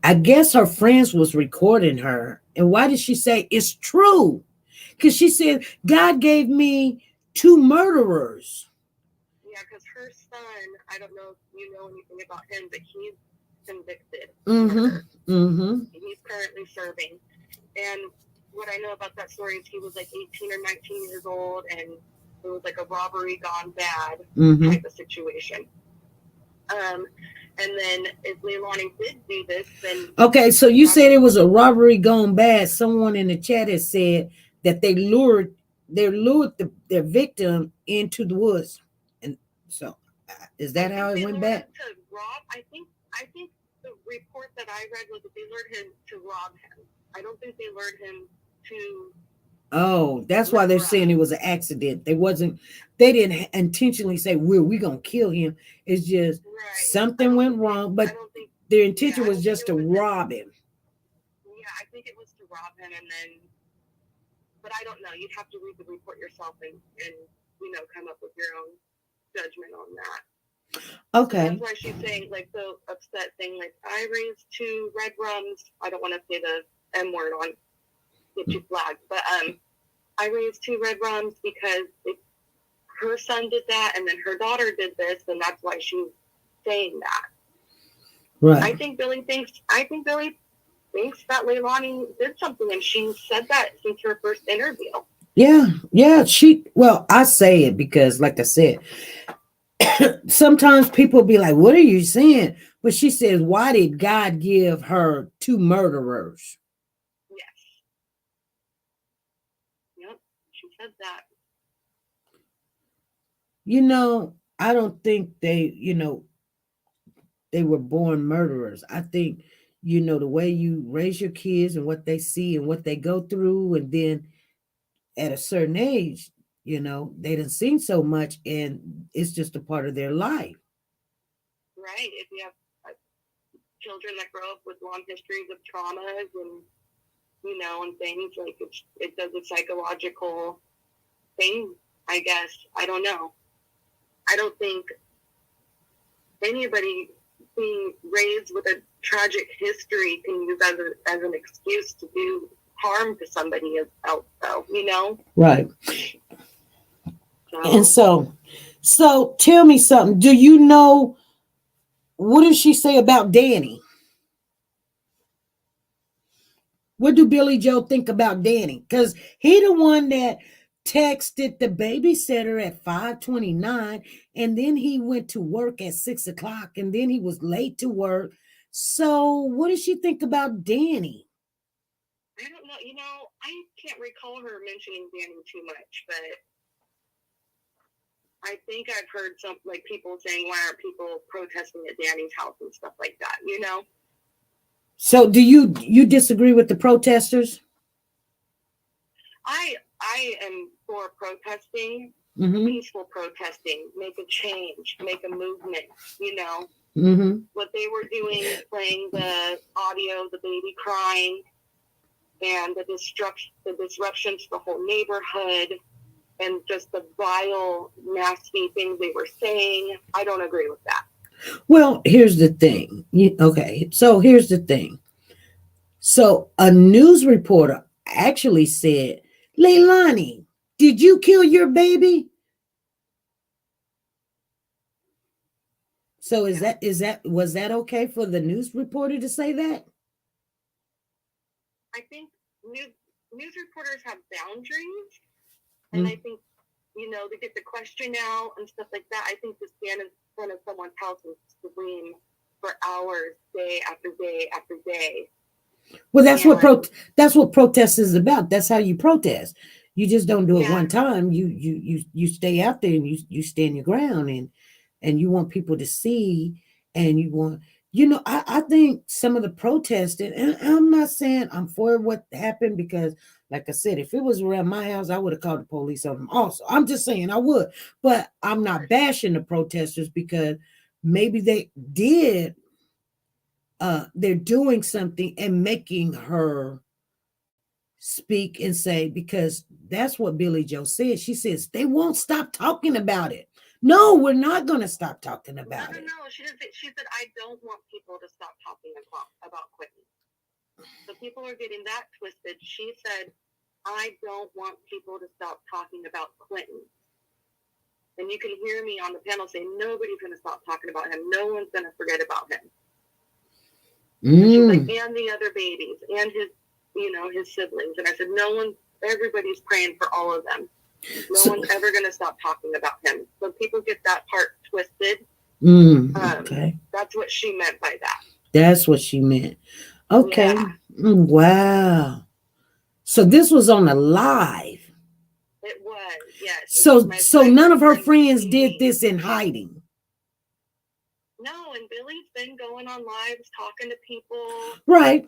I guess her friends was recording her, and why did she say it's true? Because she said, God gave me 2 murderers. Yeah, because her son, I don't know if you know anything about him, but he's convicted Mm-hmm. murder. Mm-hmm. He's currently serving. And what I know about that story is he was like 18 or 19 years old, and it was like a robbery gone bad type of situation. And then if Leilani did do this, then okay, so you said it was a robbery gone bad. Someone in the chat has said that they lured their victim into the woods, and so is that how it went back? To rob, I think the report that I read was that they lured him to rob him. I don't think they lured him to. Oh, that's why they're saying it was an accident. They didn't intentionally say we gonna kill him. It's just something went wrong, but their intention was just to rob him. Yeah, I think it was to rob him, and then, but I don't know. You'd have to read the report yourself and come up with your own judgment on that. Okay. So that's why she's saying, like, so upset, saying, like, I raised 2 red rums. I don't want to say the M word on get you flagged, but I raised 2 red rums because her son did that, and then her daughter did this, and that's why she's saying that. Right. I think Billy thinks that Leilani did something, and she said that since her first interview. Yeah. I say it because, like I said, sometimes people be like, what are you saying? But she says, why did God give her 2 murderers? Yes. Yep, she said that. I don't think they were born murderers. I think, the way you raise your kids and what they see and what they go through, and then at a certain age, they done seen so much, and it's just a part of their life. Right. If you have children that grow up with long histories of traumas and, and things, like it does a psychological thing, I guess. I don't know. I don't think anybody being raised with a tragic history can use as an excuse to do harm to somebody else, though, Right. And so tell me something. Do you know, what does she say about Danny? What do Billy Joe think about Danny? Because he the one that texted the babysitter at 5:29, and then he went to work at 6:00, and then he was late to work. So what does she think about Danny? I don't know. I can't recall her mentioning Danny too much, but I think I've heard some, like, people saying, why aren't people protesting at Danny's house and stuff like that, So do you disagree with the protesters? I am for protesting, peaceful protesting, make a change, make a movement, What they were doing, playing the audio of the baby crying, and the disruption to the whole neighborhood, and just the vile, nasty things they were saying. I don't agree with that. Well, here's the thing. So here's the thing. So a news reporter actually said, Leilani, did you kill your baby? So was that okay for the news reporter to say that? I think news reporters have boundaries, and I think, to get the question out and stuff like that, I think to stand in front of someone's house and scream for hours, day after day after day. Well, that's what protest is about. That's how you protest. You just don't do it one time. You stay out there, and you stand your ground, and you want people to see, and you want, I think some of the protests, and I'm not saying I'm for what happened, because like I said, if it was around my house, I would have called the police on them also. I'm just saying I would, but I'm not bashing the protesters, because maybe they did. They're doing something and making her speak and say, because that's what Billy Joe said. She says they won't stop talking about it. No, we're not going to stop talking about it. No, she didn't. She said, I don't want people to stop talking about Quinton. So people are getting that twisted. She said, I don't want people to stop talking about Quinton. And you can hear me on the panel say, nobody's going to stop talking about him. No one's going to forget about him. And she's like, and the other babies and his, his siblings. And I said, everybody's praying for all of them. No one's ever going to stop talking about him. So people get that part twisted. Okay. That's what she meant by that. That's what she meant. Okay. Yeah. Wow. So this was on a live. It was, yes. So none of her friends did this in hiding. No, and Billy's been going on lives talking to people. Right.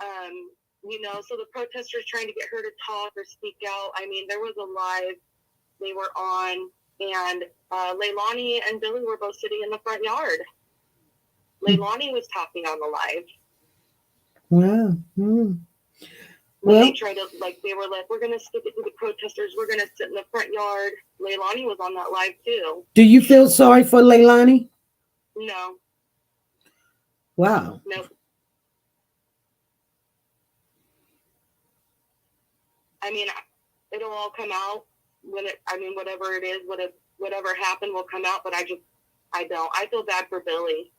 So the protesters trying to get her to talk or speak out. I mean, there was a live they were on, and Leilani and Billy were both sitting in the front yard. Leilani was talking on the live. Wow. When they tried to, they were like, we're going to stick it to the protesters. We're going to sit in the front yard. Leilani was on that live, too. Do you feel sorry for Leilani? No. Wow. Nope. I mean, it'll all come out whatever it is, whatever happened will come out, but I don't. I feel bad for Billy.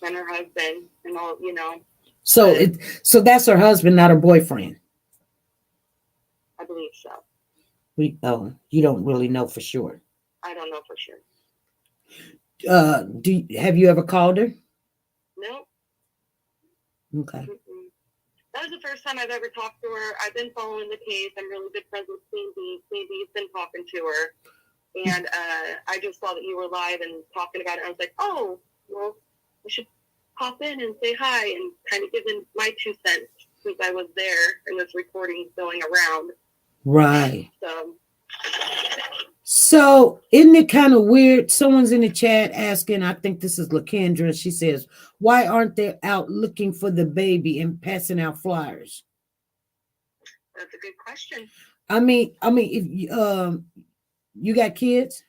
And her husband and all, So that's her husband, not her boyfriend. I believe so. You don't really know for sure. I don't know for sure. Have you ever called her? No. Okay. That was the first time I've ever talked to her. I've been following the case. I'm really good friends with Queen B. Queen B's been talking to her. And I just saw that you were live and talking about it. I was like, oh, well, I should pop in and say hi and kind of give in my 2 cents since I was there and this recording going around. Right. So isn't it kind of weird? Someone's in the chat asking, I think this is LaKendra. She says, why aren't they out looking for the baby and passing out flyers? That's a good question. I mean, if you got kids?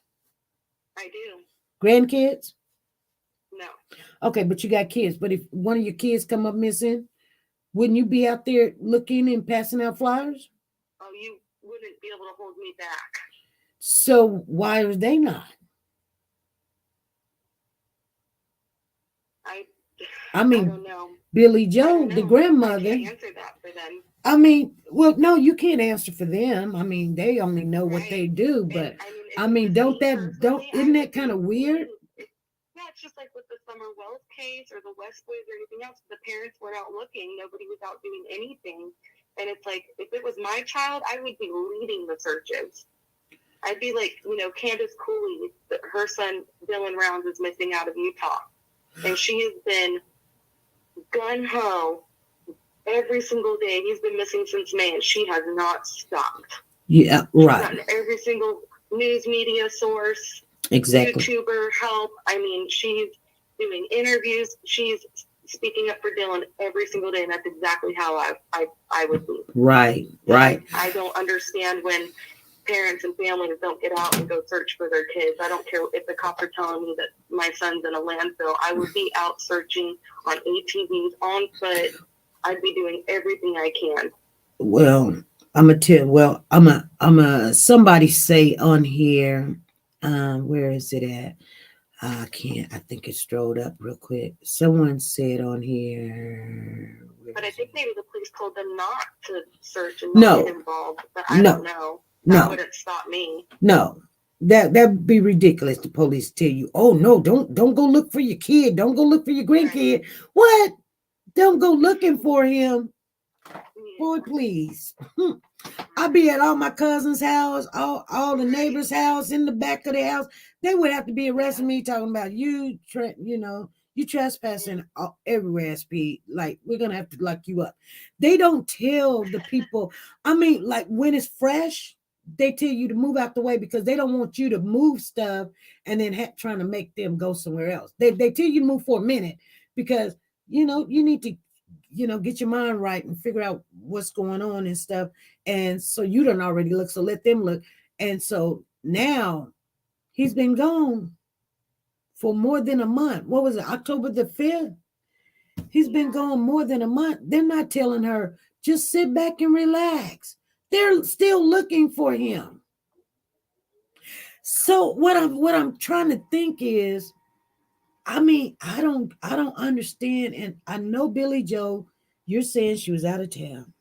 I do. Grandkids? No. Okay, but you got kids. But if one of your kids come up missing, wouldn't you be out there looking and passing out flyers? Oh, you wouldn't be able to hold me back. So why are they not? I don't know. Billy Joe, the grandmother. I can't answer that for them. I mean, well, no, you can't answer for them. I mean, they only know what they do. But isn't that kind of weird? Yeah, it's just like with the Summer Wells case or the West Boys or anything else. The parents were out looking. Nobody was out doing anything. And it's like, if it was my child, I would be leading the searches. I'd be like, Candace Cooley, her son, Dylan Rounds, is missing out of Utah. And she has been gun-ho every single day. He's been missing since May, and she has not stopped. Yeah, right. She's gotten every single news media source, exactly, YouTuber help. I mean, she's doing interviews. She's speaking up for Dylan every single day, and that's exactly how I would be. Right. I don't understand when parents and families don't get out and go search for their kids. I don't care if the cops are telling me that my son's in a landfill. I would be out searching on ATVs, on foot. I'd be doing everything I can. Well, somebody say on here, where is it at? I think it strolled up real quick. Someone said on here. But I think maybe the police told them not to search and not get involved. But I don't know. That wouldn't stop me. No. That'd be ridiculous. The police tell you, oh no, don't go look for your kid. Don't go look for your grandkid. Right. What? Don't go looking for him. Yeah. Boy, please. I'd be at all my cousin's house, all the neighbors' house, in the back of their house. They would have to be arresting me, talking about you trespassing everywhere, SP. Like, we're gonna have to lock you up. They don't tell the people. I mean, like, when it's fresh, they tell you to move out the way because they don't want you to move stuff and then trying to make them go somewhere else. They tell you to move for a minute because you need to get your mind right and figure out what's going on and stuff. And so you don't already look, so let them look. And so now he's been gone for more than a month. What was it? October the 5th. He's been gone more than a month. They're not telling her, just sit back and relax. They're still looking for him. So what I'm trying to think is, I mean, I don't understand. And I know Billy Joe, you're saying she was out of town.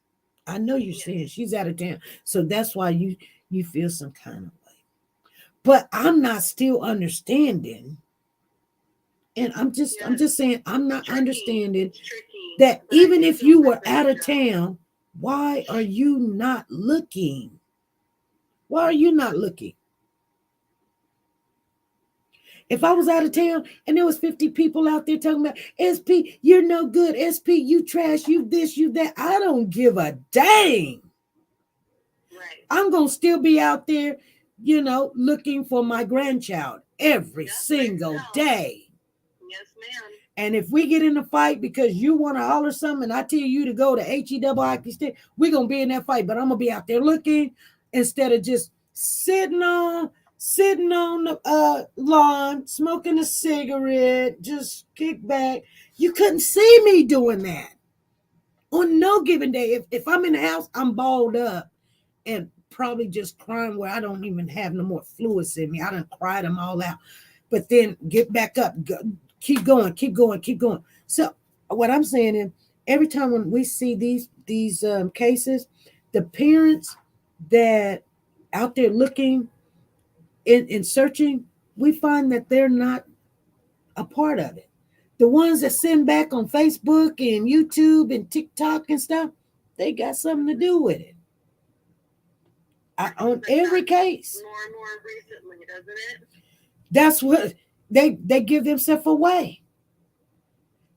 I know you're saying she's out of town. So that's why you feel some kind of way. But I'm not still understanding. And I'm just saying I'm not understanding that even if you were out of town, why are you not looking? Why are you not looking? If I was out of town and there was 50 people out there talking about SP, you're no good. SP, you trash, you this, you that. I don't give a dang. Right. I'm going to still be out there, looking for my grandchild every single day. Yes, ma'am. And if we get in a fight because you want to holler something and I tell you to go to HE stick, we're going to be in that fight. But I'm going to be out there looking instead of just sitting on the lawn, smoking a cigarette, just kick back. You couldn't see me doing that. On no given day, if I'm in the house, I'm balled up and probably just crying where I don't even have no more fluids in me. I done cried them all out. But then get back up, keep going. So what I'm saying is, every time when we see these cases, the parents that out there looking in searching, we find that they're not a part of it. The ones that send back on Facebook and YouTube and TikTok and stuff, they got something to do with it. On every case. More and more recently, doesn't it? That's what they give themselves away.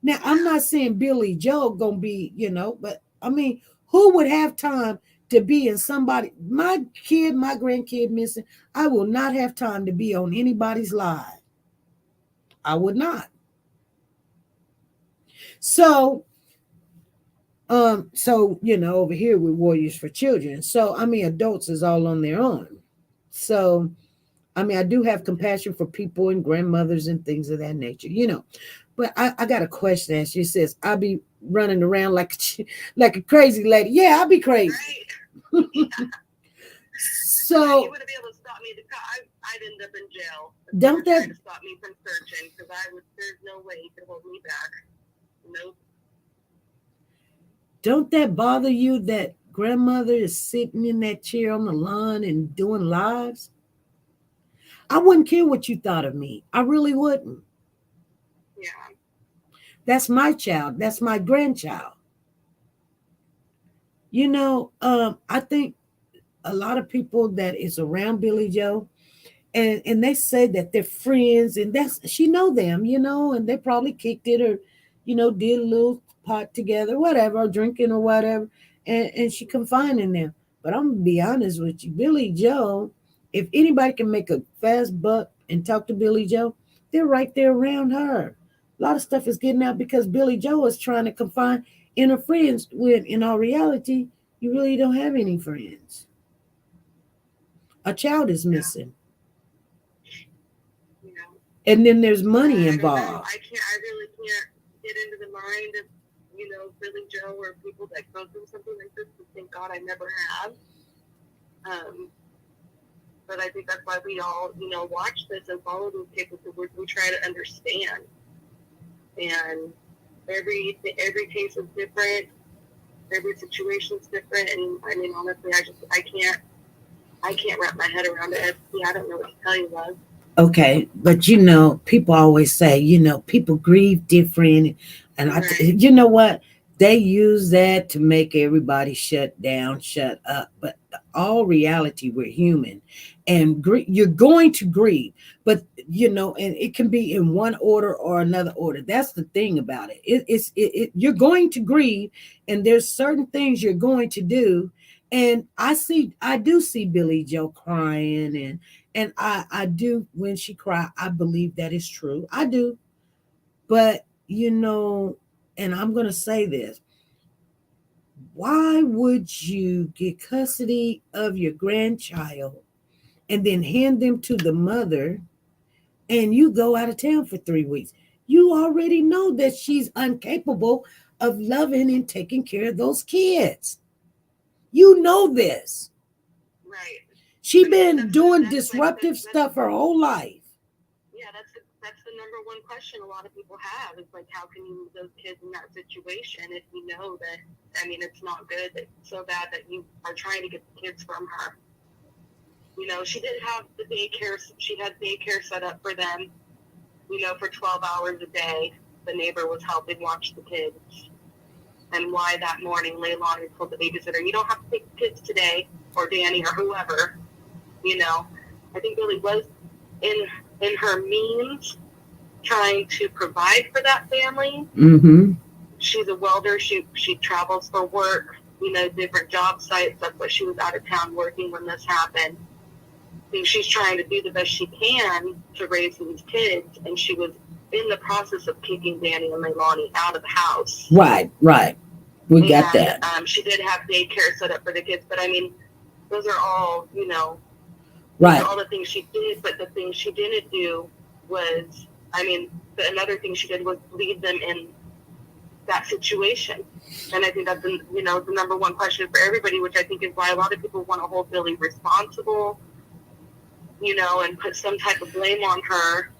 Now, I'm not saying Billy Joe gonna be, but I mean, who would have time to be in somebody, my grandkid missing? I will not have time to be on anybody's live. I would not. So over here with Warriors for Children. So I mean, adults is all on their own. So I mean, I do have compassion for people and grandmothers and things of that nature, But I got a question. She says, I'll be running around like a crazy lady. Yeah, I'll be crazy. Right. So you wouldn't be able to stop me. I'd end up in jail. Don't that to stop me from searching, because there's no way you could hold me back. Nope. Don't that bother you that grandmother is sitting in that chair on the lawn and doing lives? I wouldn't care what you thought of me. I really wouldn't. Yeah. That's my child. That's my grandchild. I think a lot of people that is around Billy Joe, and they say that they're friends, and she know them, and they probably kicked it or, did a little pot together, whatever, drinking or whatever, and she confining them. But I'm gonna be honest with you, Billy Joe, if anybody can make a fast buck and talk to Billy Joe, they're right there around her. A lot of stuff is getting out because Billy Joe is trying to confine in her friends, when in all reality, you really don't have any friends. A child is missing. And then there's money involved. I really can't get into the mind of, Billy Joe or people that go through something like this. Thank God I never have. But I think that's why we all, watch this and follow these people, because we try to understand. And every case is different. Every situation is different. And I mean, honestly, I can't wrap my head around it. I don't know what to tell you, love. Okay, but people always say, people grieve different, and right. You know what? They use that to make everybody shut down, shut up. But all reality, we're human, and you're going to grieve, but and it can be in one order or another order. That's the thing about it. You're going to grieve, and there's certain things you're going to do. And I do see Billy Joe crying, and I do, when she cried, I believe that is true. I do. But, and I'm going to say this. Why would you get custody of your grandchild and then hand them to the mother and you go out of town for 3 weeks? You already know that she's incapable of loving and taking care of those kids. You know this. Right. She I mean, been doing that's disruptive stuff her whole life. Yeah, that's the number one question a lot of people have. It's like, how can you leave those kids in that situation if you know that, I mean, it's not good, it's so bad that you are trying to get the kids from her. You know, she did have the daycare, she had daycare set up for them, you know, for 12 hours a day. The neighbor was helping watch the kids. And why that morning, Leilani told the babysitter, you don't have to take the kids today, or Danny, or whoever. You know, I think Billy was in her means trying to provide for that family. Mm-hmm. She's a welder. She travels for work, you know, different job sites. That's what she was out of town working when this happened. I think she's trying to do the best she can to raise these kids, and she was in the process of kicking Danny and Leilani out of the house. Right. We got that. She did have daycare set up for the kids, but I mean, those are all, you know, right. All the things she did, but the thing she didn't do was, I mean, another thing she did was leave them in that situation. And I think that's the number one question for everybody, which I think is why a lot of people want to hold Billy responsible, you know, and put some type of blame on her.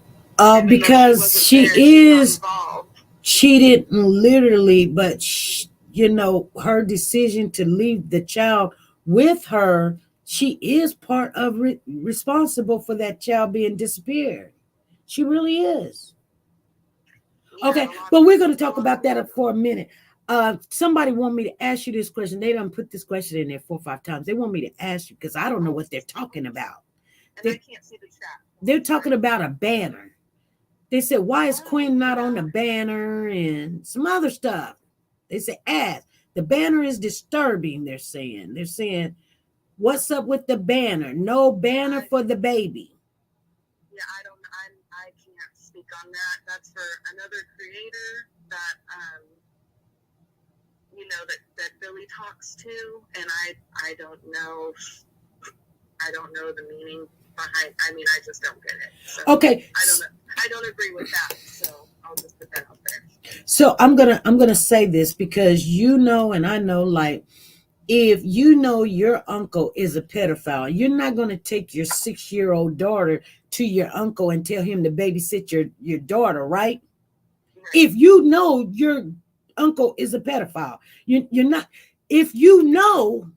Because she didn't literally, but you know, her decision to leave the child with her, she is part of responsible for that child being disappeared. She really is. Yeah, okay, but we're going to talk about that for a minute. Somebody want me to ask you this question. They done put this question in there 4 or 5 times. They want me to ask you because I don't know what they're talking about. And I can't see the chat. They're talking about a banner. They said, why is Quinn not on the banner and some other stuff? They said, ask. The banner is disturbing, they're saying. They're saying, what's up with the banner? No banner for the baby. Yeah, I can't speak on that. That's for another creator that, you know, that Billy talks to. And I don't know the meaning behind, I mean, I just don't get it. So okay. I don't agree with that. So I'll just put that out there. So I'm gonna say this because you know, and I know, like, if you know your uncle is a pedophile, you're not gonna take your 6-year-old daughter to your uncle and tell him to babysit your daughter, right? If you know your uncle is a pedophile, you're not. If you know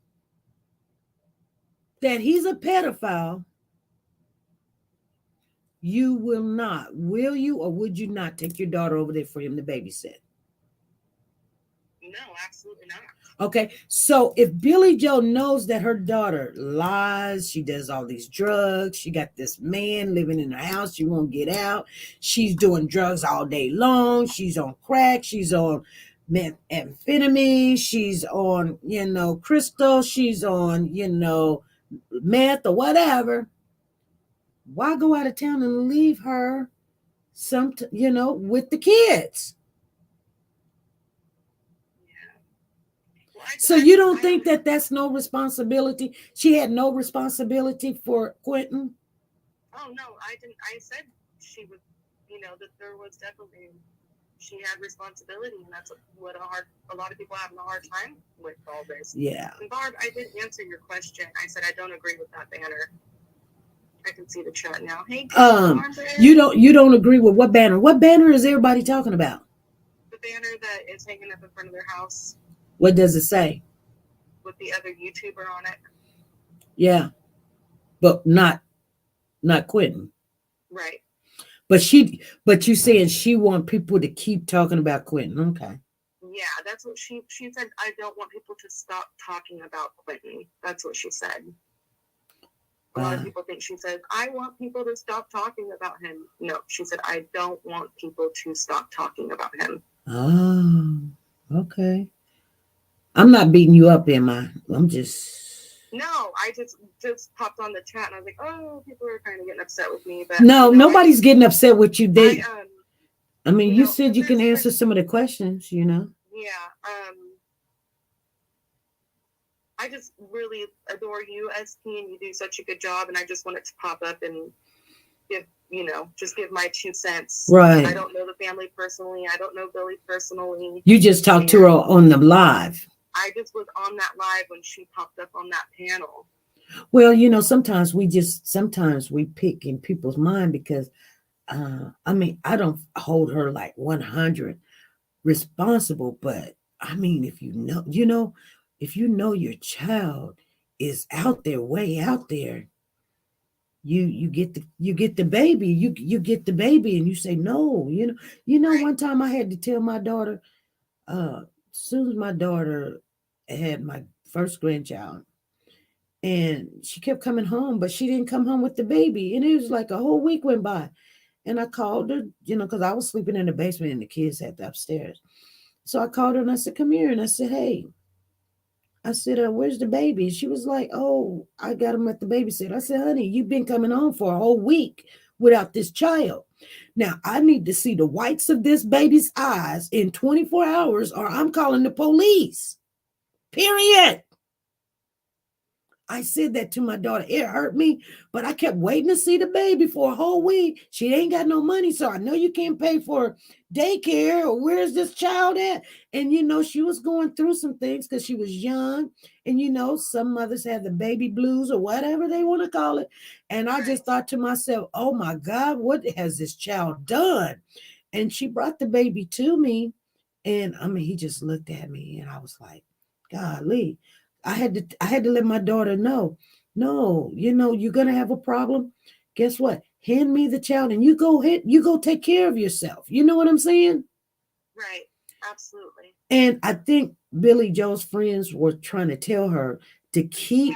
that he's a pedophile, you will not. Will you or would you not take your daughter over there for him to babysit? No, absolutely not. Okay, so if Billy Joe knows that her daughter lies, she does all these drugs, she got this man living in her house, she won't get out, she's doing drugs all day long, she's on crack, she's on methamphetamine, she's on, you know, crystal, she's on, you know, meth or whatever, why go out of town and leave her you know, with the kids? So you don't think that that's no responsibility? She had no responsibility for Quinton? Oh, no, I didn't. I said she was, you know, that there was definitely, she had responsibility, and that's what a lot of people have a hard time with all this. Yeah. And Barb, I did answer your question. I said I don't agree with that banner. I can see the chat now. Hey, you don't agree with what banner? What banner is everybody talking about? The banner that is hanging up in front of their house. What does it say? With the other YouTuber on it. Yeah, but not Quinton. Right. But you saying she want people to keep talking about Quinton? Okay. Yeah, that's what she said. I don't want people to stop talking about Quinton. That's what she said. A lot of people think she says, I want people to stop talking about him. No, she said, I don't want people to stop talking about him. Oh, okay. I'm not beating you up, am I? I'm just... No, I just popped on the chat and I was like, oh, people are kind of getting upset with me. But no, nobody's getting upset with you. I mean, you know, said you can answer some of the questions, you know? Yeah. I just really adore you, SP, and you do such a good job, and I just wanted to pop up and just give my 2 cents. Right. I don't know the family personally. I don't know Billy personally. You just talked to her on the live. I just was on that live when she popped up on that panel. Well, sometimes we pick in people's mind because, I don't hold her like 100 responsible, but if if your child is out there, way out there, you get the baby, you get the baby, and you say no. Right. One time I had to tell my daughter, as soon as my daughter had my first grandchild, and she kept coming home, but she didn't come home with the baby, and it was like a whole week went by, and I called her, because I was sleeping in the basement and the kids had the upstairs. So I called her and I said, come here. And I said, hey, where's the baby? She was like, oh, I got him at the babysitter. I said, honey, you've been coming home for a whole week without this child. Now, I need to see the whites of this baby's eyes in 24 hours or I'm calling the police. Period. I said that to my daughter. It hurt me, but I kept waiting to see the baby for a whole week. She ain't got no money, so I know you can't pay for daycare or where's this child at? And, she was going through some things because she was young. And, some mothers have the baby blues or whatever they want to call it. And I just thought to myself, oh, my God, what has this child done? And she brought the baby to me. And, he just looked at me and I was like, golly. I had to let my daughter know, no, you're going to have a problem. Guess what? Hand me the child and you go take care of yourself. You know what I'm saying? Right. Absolutely. And I think Billy Joe's friends were trying to tell her to keep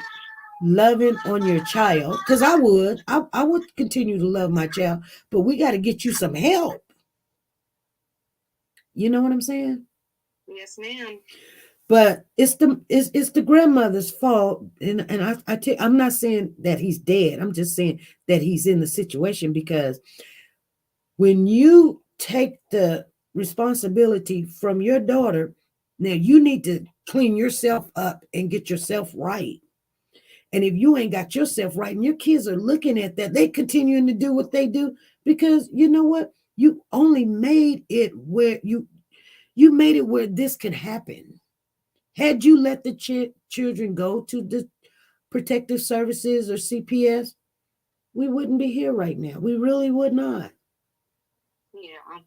loving on your child. Because I would continue to love my child, but we got to get you some help. You know what I'm saying? Yes, ma'am. But it's the grandmother's fault, and I'm not saying that he's dead. I'm just saying that he's in the situation because when you take the responsibility from your daughter, now you need to clean yourself up and get yourself right. And if you ain't got yourself right, and your kids are looking at that, they continuing to do what they do because you know what? You only made it where you made it where this could happen. Had you let the children go to the protective services or CPS, we wouldn't be here right now. We really would not. Yeah.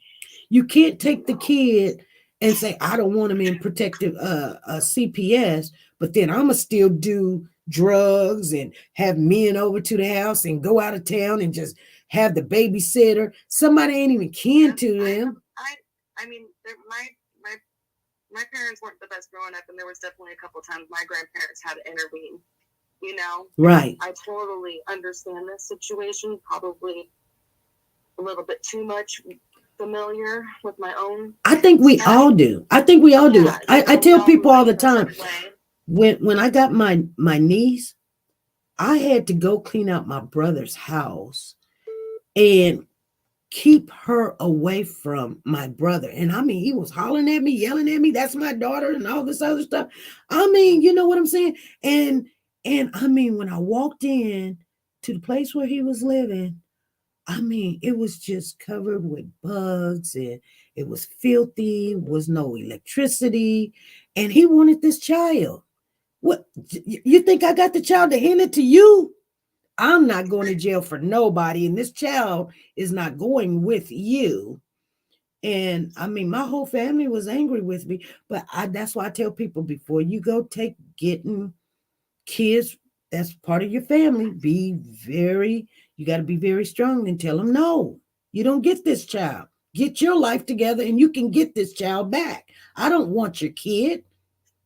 You can't take the kid and say, I don't want him in protective CPS, but then I'm going to still do drugs and have men over to the house and go out of town and just have the babysitter. Somebody ain't even kin to them. My parents weren't the best growing up, and there was definitely a couple of times my grandparents had to intervene, Right. I totally understand this situation, probably a little bit too much familiar with my own. I think we all do. I tell people all the time, when I got my niece, I had to go clean out my brother's house and keep her away from my brother. And he was hollering at me, yelling at me, that's my daughter and all this other stuff. You know what I'm saying? And when I walked in to the place where he was living, it was just covered with bugs and it was filthy, was no electricity. And he wanted this child. What, you think I got the child to hand it to you? I'm not going to jail for nobody, and this child is not going with you. And my whole family was angry with me, but that's why I tell people before you go getting kids that's part of your family, you got to be very strong and tell them, no, you don't get this child. Get your life together and you can get this child back. I don't want your kid.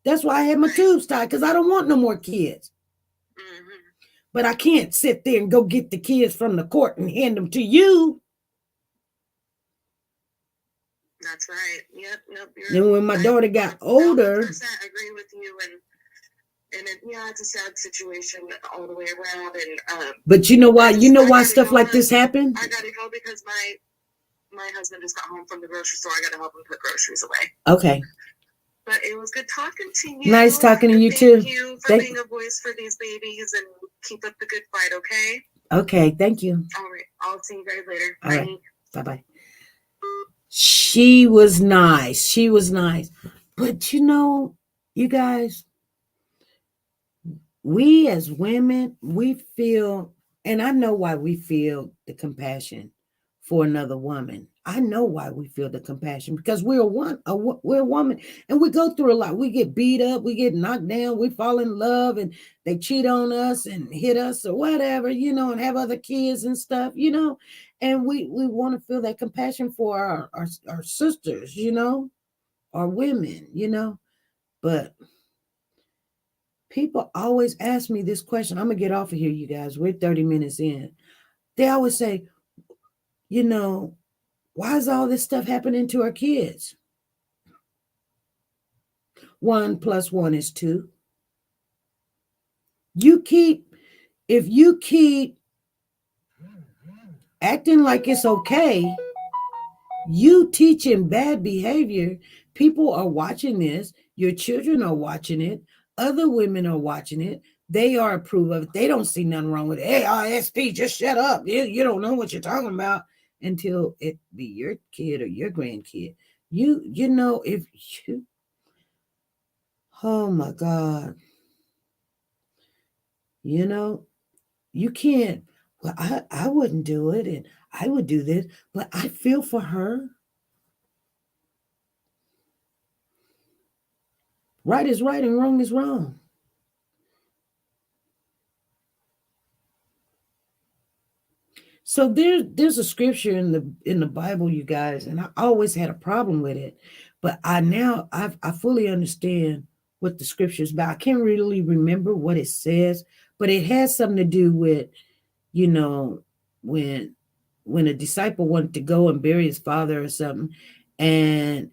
That's why I had my tubes tied, because I don't want no more kids. Mm-hmm. But I can't sit there and go get the kids from the court and hand them to you. That's right. Yep. Then when my daughter got older, 100% agree with you, and it's a sad situation all the way around. And but you know why? You know why stuff like this happened? I gotta go because my husband just got home from the grocery store. I gotta help him put groceries away. Okay. But it was good talking to you. Nice talking to you too. Thank you for being a voice for these babies, and keep up the good fight, okay? Okay, thank you. All right. I'll see you guys later. All right. Bye-bye. She was nice. She was nice. But you guys, we as women, we feel, and I know why we feel the compassion for another woman. I know why we feel the compassion, because we're a woman, and we go through a lot. We get beat up, we get knocked down, we fall in love, and they cheat on us and hit us or whatever, and have other kids and stuff, and we want to feel that compassion for our sisters, our women, but people always ask me this question. I'm gonna get off of here, you guys. We're 30 minutes in. They always say, why is all this stuff happening to our kids? 1 + 1 is 2. If you keep acting like it's okay, you teaching bad behavior, people are watching this, your children are watching it, other women are watching it, they are approve of it, they don't see nothing wrong with it. Hey, RSP, just shut up. You don't know what you're talking about, until it be your kid or your grandkid. If you, oh my God, you can't, well, I wouldn't do it, and I would do this, but I feel for her. Right is right and wrong is wrong. So there's a scripture in the Bible, you guys, and I always had a problem with it, but I fully understand what the scripture is about. I can't really remember what it says, but it has something to do with, when a disciple wanted to go and bury his father or something, and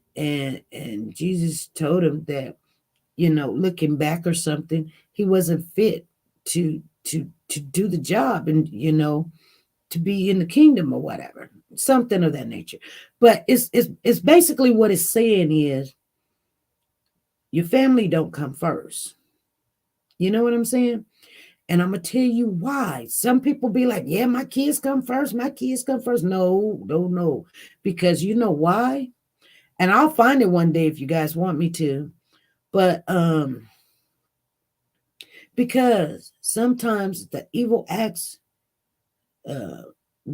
Jesus told him that, looking back or something, he wasn't fit to do the job, and to be in the kingdom or whatever, something of that nature. But it's basically what it's saying is, your family don't come first. You know what I'm saying? And I'm gonna tell you why. Some people be like, yeah, my kids come first. My kids come first. No. Because you know why? And I'll find it one day if you guys want me to. But because sometimes the evil acts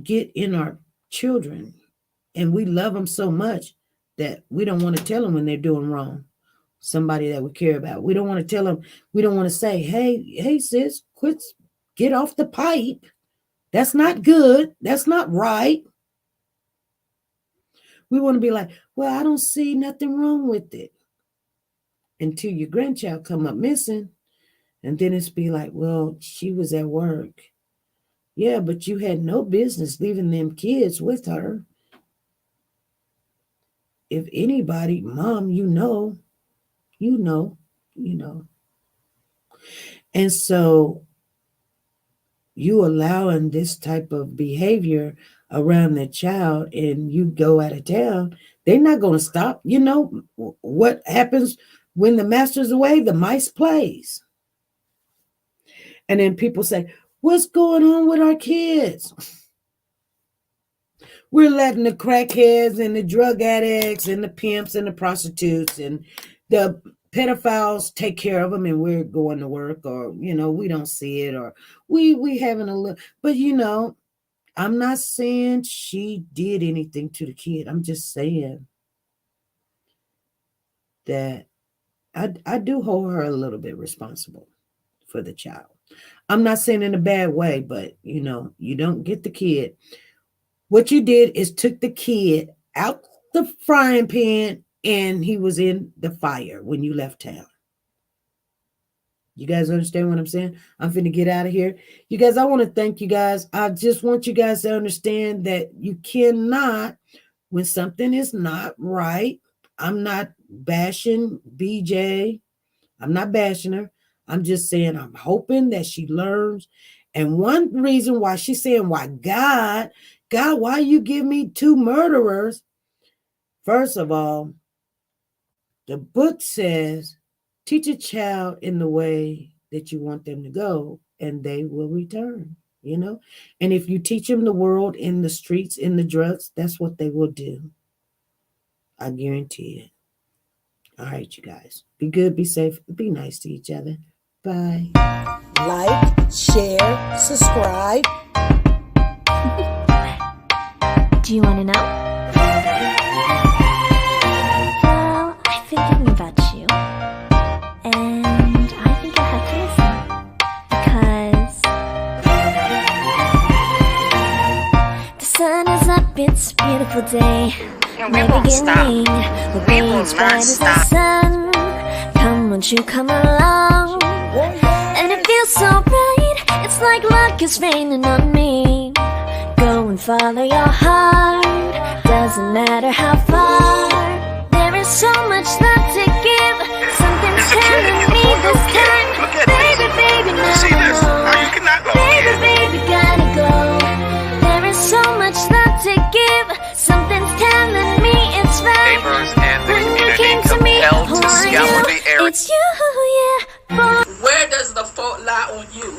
get in our children, and we love them so much that we don't want to tell them when they're doing wrong. Somebody that we care about, we don't want to tell them. We don't want to say, hey sis, get off the pipe. That's not good. That's not right. We want to be like, well, I don't see nothing wrong with it, until your grandchild come up missing, and then it's be like, well, she was at work. Yeah, but you had no business leaving them kids with her. If anybody, mom, you know. And so you allowing this type of behavior around the child, and you go out of town, they're not going to stop. You know what happens when the master's away? The mice plays. And then people say, what's going on with our kids? We're letting the crackheads and the drug addicts and the pimps and the prostitutes and the pedophiles take care of them, and we're going to work, or, we don't see it, or we having a look. But, I'm not saying she did anything to the kid. I'm just saying that I do hold her a little bit responsible for the child. I'm not saying in a bad way, but, you don't get the kid. What you did is took the kid out the frying pan, and he was in the fire when you left town. You guys understand what I'm saying? I'm finna get out of here. You guys, I want to thank you guys. I just want you guys to understand that you cannot, when something is not right. I'm not bashing BJ. I'm not bashing her. I'm just saying I'm hoping that she learns. And one reason why she's saying, why God, why you give me 2 murderers? First of all, the book says, teach a child in the way that you want them to go, and they will return. you know. And if you teach them the world in the streets, in the drugs, that's what they will do. I guarantee it. All right, you guys. Be good, be safe, be nice to each other. Bye. Like, share, subscribe. Do you want to know? Well, I've been thinking about you, and I think you'll have to listen, because the sun is up, it's a beautiful day. We won't stop. We will not stop. Sun. Come, won't you come along? And it feels so right, it's like luck is raining on me. Go and follow your heart, doesn't matter how far. There is so much love to give, something's telling me this time. Baby, baby, now See this? Now you cannot go. baby, baby, gotta go. There is so much love to give, something's telling me it's right. Neighbors and the When you community came to me, compelled who to are scour you? the area. It's you, yeah, boy. Where does the fault lie on you?